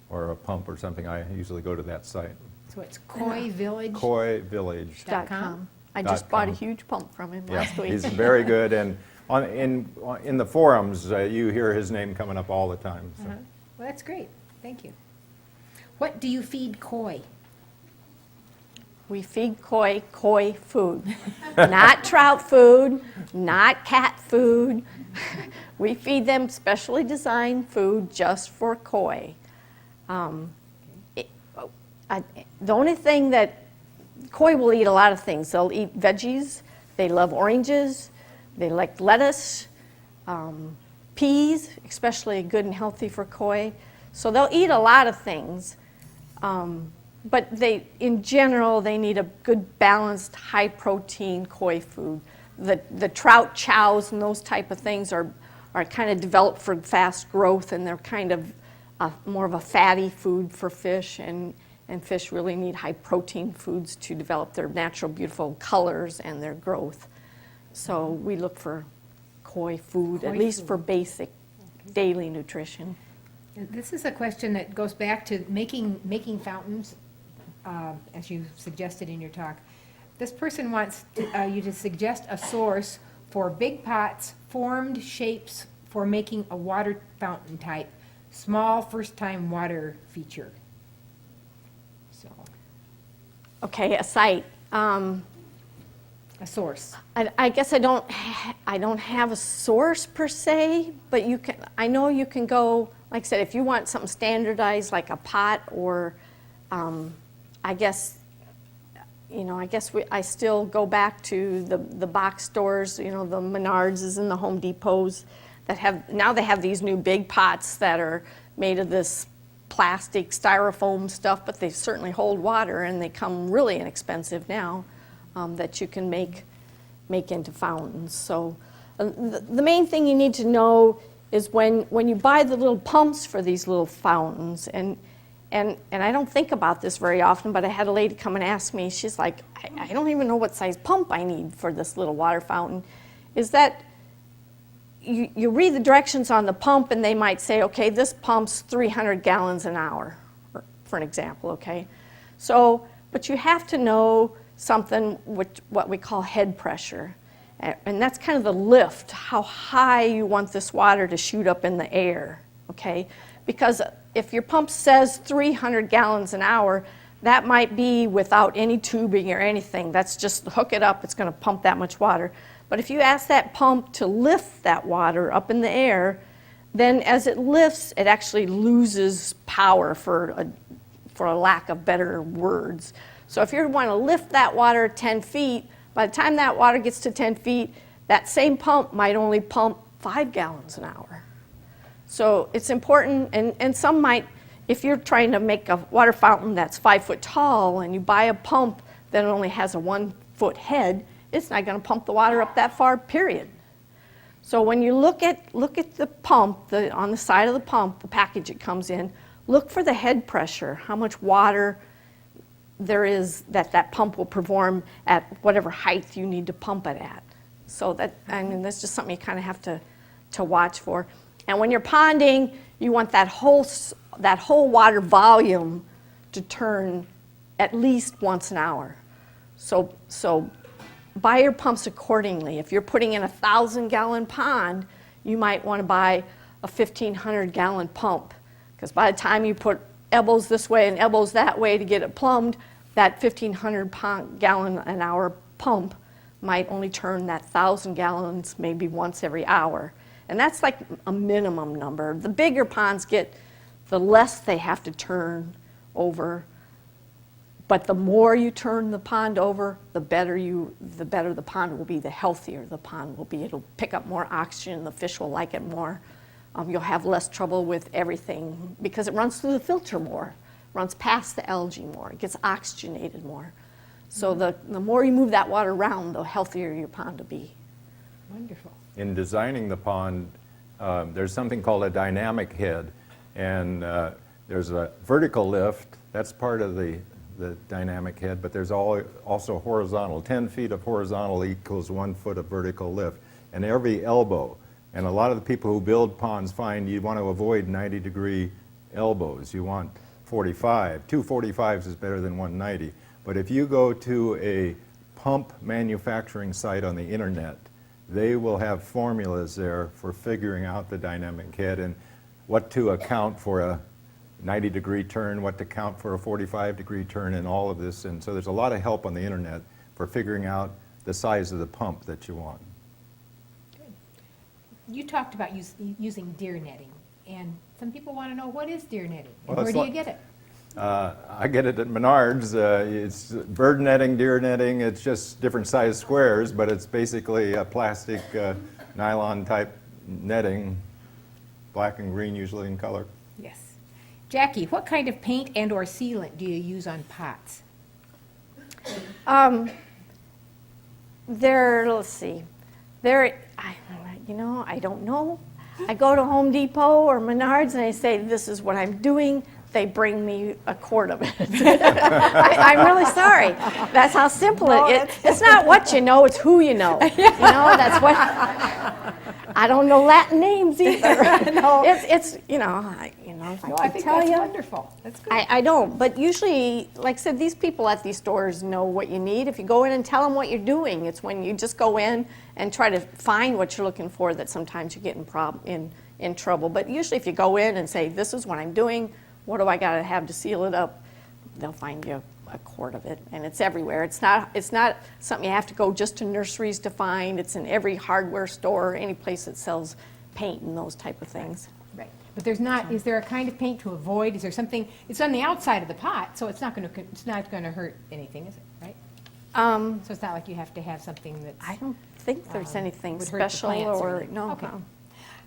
C: a pump or something, I usually go to that site.
A: So it's Koi Village.
C: KoiVillage.com.
B: I just bought a huge pump from him last week.
C: He's very good, and in the forums, you hear his name coming up all the time. So.
A: Well, that's great. Thank you. What do you feed koi?
B: We feed koi food, not trout food, not cat food. We feed them specially designed food just for koi. The only thing that koi will eat a lot of things. They'll eat veggies. They love oranges. They like lettuce, peas, especially good and healthy for koi. So they'll eat a lot of things. But in general, they need a good, balanced, high-protein koi food. The trout chows and those type of things are kind of developed for fast growth, and they're kind of more of a fatty food for fish. And fish really need high-protein foods to develop their natural, beautiful colors and their growth. So we look for koi food, at least for basic daily nutrition.
A: This is a question that goes back to making fountains, as you suggested in your talk. This person wants you to suggest a source for big pots, formed shapes for making a water fountain type, small first-time water feature. So,
B: Okay, a site.
A: a source.
B: I guess I don't have a source per se, but I know you can go. Like I said, if you want something standardized like a pot, or I still go back to the box stores, the Menards and the Home Depots that have these new big pots that are made of this plastic styrofoam stuff, but they certainly hold water, and they come really inexpensive now that you can make into fountains. So the main thing you need to know is when you buy the little pumps for these little fountains, and and I don't think about this very often, but I had a lady come and ask me, she's like, I don't even know what size pump I need for this little water fountain. Is that you read the directions on the pump and they might say, okay, this pump's 300 gallons an hour, for an example, okay? So, but you have to know something, what we call head pressure. And that's kind of the lift, how high you want this water to shoot up in the air, okay? Because if your pump says 300 gallons an hour, that might be without any tubing or anything. That's just hook it up, it's going to pump that much water. But if you ask that pump to lift that water up in the air, then as it lifts, it actually loses power, for a lack of better words. So if you want to lift that water 10 feet, by the time that water gets to 10 feet, that same pump might only pump 5 gallons an hour. So it's important, and some might, if you're trying to make a water fountain that's 5 foot tall and you buy a pump that only has a 1 foot head, it's not going to pump the water up that far, period. So when you look at the pump, on the side of the pump, the package it comes in, look for the head pressure, how much water there is that pump will perform at whatever height you need to pump it at. So that's just something you kind of have to watch for. And when you're ponding, you want that whole water volume to turn at least once an hour. So buy your pumps accordingly. If you're putting in a 1,000-gallon pond, you might want to buy a 1,500-gallon pump, because by the time you put elbows this way and elbows that way to get it plumbed, that 1,500-gallon an hour pump might only turn that 1,000 gallons maybe once every hour. And that's like a minimum number. The bigger ponds get, the less they have to turn over. But the more you turn the pond over, the better the pond will be, the healthier the pond will be. It'll pick up more oxygen, the fish will like it more. You'll have less trouble with everything because it runs through the filter more, runs past the algae more, it gets oxygenated more. So the more you move that water around, the healthier your pond will be.
A: Wonderful.
C: In designing the pond, there's something called a dynamic head, and there's a vertical lift, that's part of the dynamic head, but there's also horizontal. 10 feet of horizontal equals 1 foot of vertical lift, and every elbow. And a lot of the people who build ponds find you want to avoid 90-degree elbows. You want 45. 2 45s is better than 190. But if you go to a pump manufacturing site on the internet, they will have formulas there for figuring out the dynamic head and what to account for a 90-degree turn, what to count for a 45-degree turn, and all of this. And so there's a lot of help on the internet for figuring out the size of the pump that you want.
A: You talked about using deer netting, and some people want to know, what is deer netting, and
C: Well,
A: where do you get it?
C: I get it at Menards. It's bird netting, deer netting. It's just different size squares, but it's basically a plastic nylon type netting, black and green usually in color.
A: Yes. Jackie, what kind of paint and or sealant do you use on pots?
B: Let's see. I don't know. I go to Home Depot or Menards and I say, this is what I'm doing. They bring me a quart of it. I'm really sorry. That's how simple it is. It's not what you know, it's who you know. That's what. I don't know Latin names either.
A: No.
B: It's I
A: think
B: tell
A: that's
B: you.
A: wonderful. That's good.
B: I don't, but usually, like I said, these people at these stores know what you need. If you go in and tell them what you're doing, it's when you just go in and try to find what you're looking for that sometimes you get in trouble. But usually if you go in and say, this is what I'm doing, what do I got to have to seal it up, they'll find you a quart of it, and it's everywhere. It's not something you have to go just to nurseries to find. It's in every hardware store, any place that sells paint and those type of things.
A: Right. But is there a kind of paint to avoid? Is there something, it's on the outside of the pot, so it's not going to hurt anything, is it, right? So it's not like you have to have something that's...
B: I don't think there's anything
A: would hurt the
B: special
A: plants
B: or
A: anything.
B: no.
A: Okay.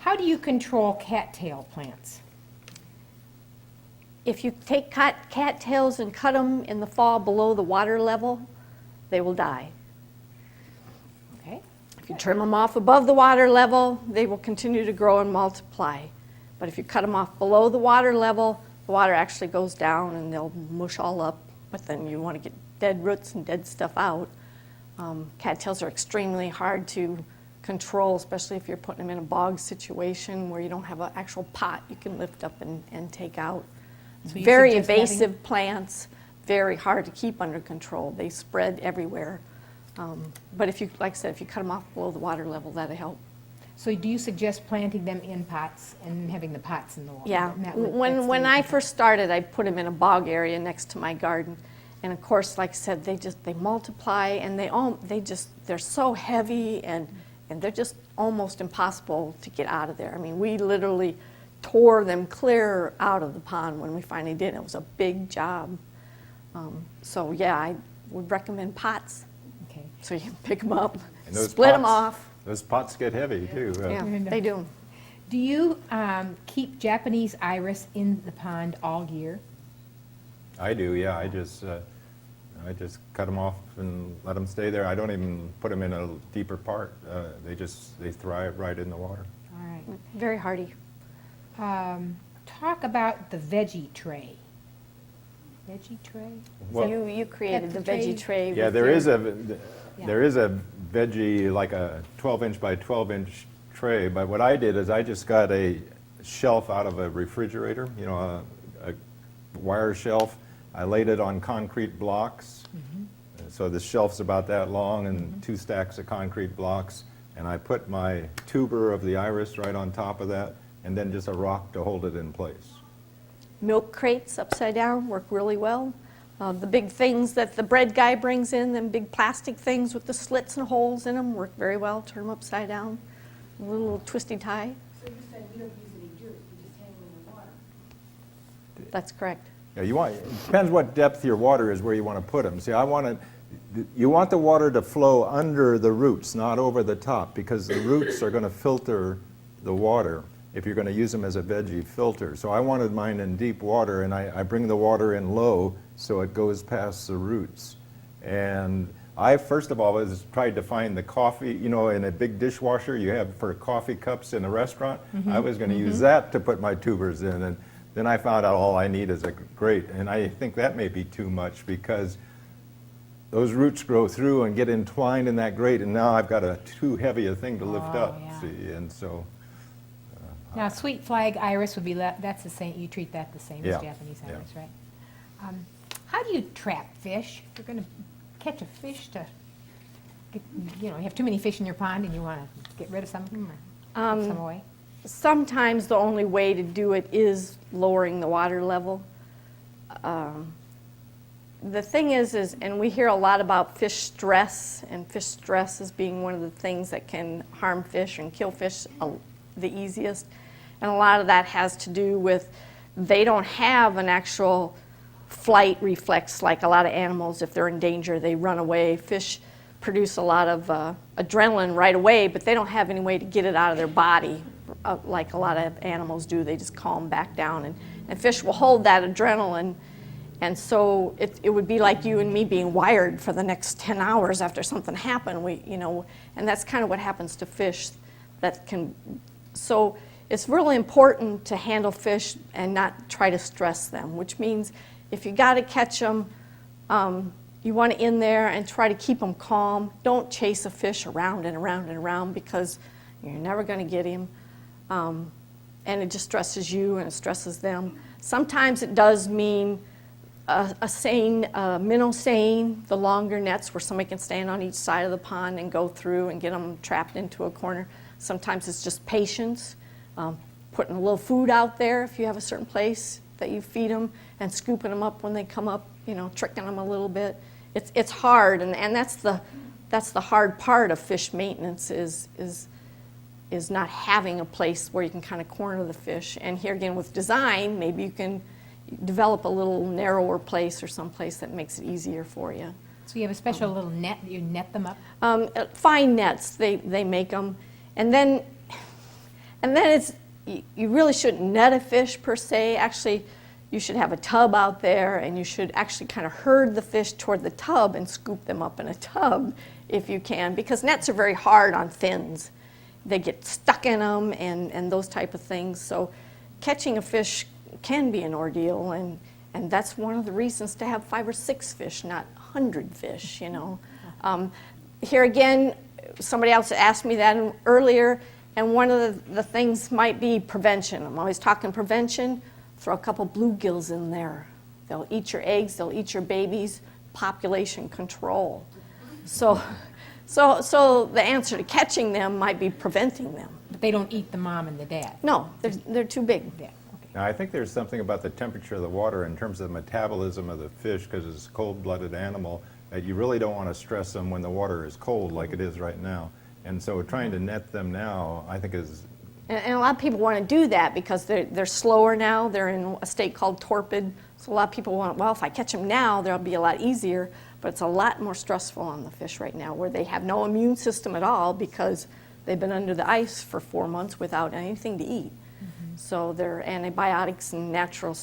A: How do you control cattail plants?
B: If you take cattails and cut them in the fall below the water level, they will die.
A: Okay.
B: If you trim them off above the water level, they will continue to grow and multiply. But if you cut them off below the water level, the water actually goes down and they'll mush all up, but then you want to get dead roots and dead stuff out. Cattails are extremely hard to control, especially if you're putting them in a bog situation where you don't have an actual pot you can lift up and take out.
A: So you
B: Very
A: suggest having-
B: invasive plants, very hard to keep under control. They spread everywhere. But if you, like I said, if you cut them off below the water level, that'll help.
A: So do you suggest planting them in pots and having the pots in the water?
B: Yeah,
A: That would- that's
B: when
A: the-
B: I first started, I put them in a bog area next to my garden. And of course, like I said, they multiply and they're so heavy and they're just almost impossible to get out of there. I mean, we literally tore them clear out of the pond when we finally did. It was a big job. So yeah, I would recommend pots,
A: Okay.
B: so you can pick them up,
C: And those
B: split them
C: pots-
B: off.
C: Those pots get heavy, too.
B: Yeah, they do.
A: Do you keep Japanese iris in the pond all year?
C: I do, yeah. I just cut them off and let them stay there. I don't even put them in a deeper part. They thrive right in the water.
A: All right.
B: Very hardy.
A: Talk about the veggie tray. Veggie tray?
C: Well-
B: You created the
A: Pepper
B: veggie tray.
C: Yeah,
B: with
C: there
B: your-
C: is a veggie, like a 12-inch by 12-inch tray, but what I did is I just got a shelf out of a refrigerator, you know, a wire shelf. I laid it on concrete blocks. So the shelf's about that long and 2 stacks of concrete blocks. And I put my tuber of the iris right on top of that, and then just a rock to hold it in place.
B: Milk crates upside down work really well. The big things that the bread guy brings in, them big plastic things with the slits and holes in them, work very well. Turn them upside down, a little twisty tie.
D: So you said you don't use any dirt, you just hang them in the water.
B: That's correct.
C: Yeah, it depends what depth your water is where you want to put them. See, you want the water to flow under the roots, not over the top, because the roots are going to filter the water if you're going to use them as a veggie filter. So I wanted mine in deep water, and I bring the water in low so it goes past the roots. And I, first of all, tried to find the coffee, you know, in a big dishwasher you have for coffee cups in a restaurant. I was going to use that to put my tubers in, and then I found out all I need is a grate. And I think that may be too much because those roots grow through and get entwined in that grate, and now I've got too heavy a thing to lift
A: Oh,
C: up,
A: yeah.
C: see, and so.
A: Now, sweet flag iris would be, that's the same, you treat that the same
C: Yeah,
A: as Japanese
C: yeah.
A: iris, right? How do you trap fish? If you're going to catch a fish to, you have too many fish in your pond and you want to get rid of some of them or put some away?
B: Sometimes the only way to do it is lowering the water level. The thing is, and we hear a lot about fish stress, and fish stress as being one of the things that can harm fish and kill fish the easiest. And a lot of that has to do with they don't have an actual flight reflex like a lot of animals. If they're in danger, they run away. Fish produce a lot of adrenaline right away, but they don't have any way to get it out of their body like a lot of animals do. They just calm back down, and fish will hold that adrenaline. And so it would be like you and me being wired for the next 10 hours after something happened. And that's kind of what happens to fish. So it's really important to handle fish and not try to stress them, which means if you got to catch them, you want to in there and try to keep them calm. Don't chase a fish around and around and around because you're never going to get him. And it just stresses you and it stresses them. Sometimes it does mean a seine, minnow seine, the longer nets where somebody can stand on each side of the pond and go through and get them trapped into a corner. Sometimes it's just patience, putting a little food out there if you have a certain place that you feed them and scooping them up when they come up, tricking them a little bit. It's hard, and that's the hard part of fish maintenance is not having a place where you can kind of corner the fish. And here again with design, maybe you can develop a little narrower place or some place that makes it easier for you.
A: So you have a special little net that you net them up?
B: Fine nets, they make them. And then it's, you really shouldn't net a fish per se. Actually, you should have a tub out there and you should actually kind of herd the fish toward the tub and scoop them up in a tub if you can, because nets are very hard on fins. They get stuck in them and those type of things. So catching a fish can be an ordeal, and that's one of the reasons to have 5 or 6 fish, not 100 fish, you know. Here again, somebody else asked me that earlier, and one of the things might be prevention. I'm always talking prevention. Throw a couple bluegills in there. They'll eat your eggs, they'll eat your babies. Population control. So the answer to catching them might be preventing them.
A: But they don't eat the mom and the dad.
B: No, they're too big.
A: Yeah, okay.
C: Now, I think there's something about the temperature of the water in terms of the metabolism of the fish, because it's a cold-blooded animal, that you really don't want to stress them when the water is cold like it is right now. And so trying to net them now, I think is...
B: And a lot of people want to do that because they're slower now. They're in a state called torpid. So a lot of people want, well, if I catch them now, they'll be a lot easier. But it's a lot more stressful on the fish right now, where they have no immune system at all because they've been under the ice for 4 months without anything to eat. So their antibiotics and natural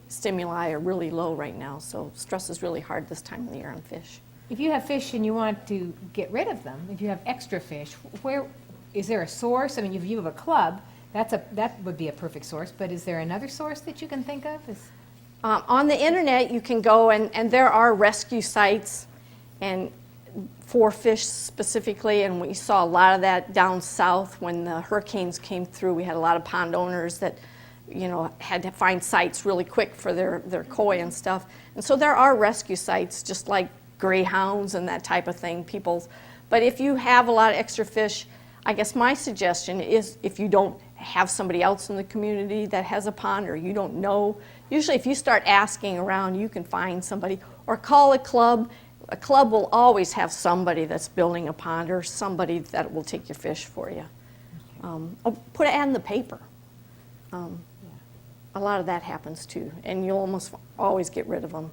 B: stimuli are really low right now. So stress is really hard this time of the year on fish.
A: If you have fish and you want to get rid of them, if you have extra fish, where is there a source? I mean, if you have a club, that would be a perfect source. But is there another source that you can think of?
B: On the internet, you can go and there are rescue sites and for fish specifically, and we saw a lot of that down south when the hurricanes came through. We had a lot of pond owners that, you know, had to find sites really quick for their koi and stuff. And so there are rescue sites, just like greyhounds and that type of thing. But if you have a lot of extra fish, I guess my suggestion is, if you don't have somebody else in the community that has a pond, or you don't know, usually if you start asking around, you can find somebody, or call a club. A club will always have somebody that's building a pond, or somebody that will take your fish for you. Put it in the paper. A lot of that happens too, and you'll almost always get rid of them.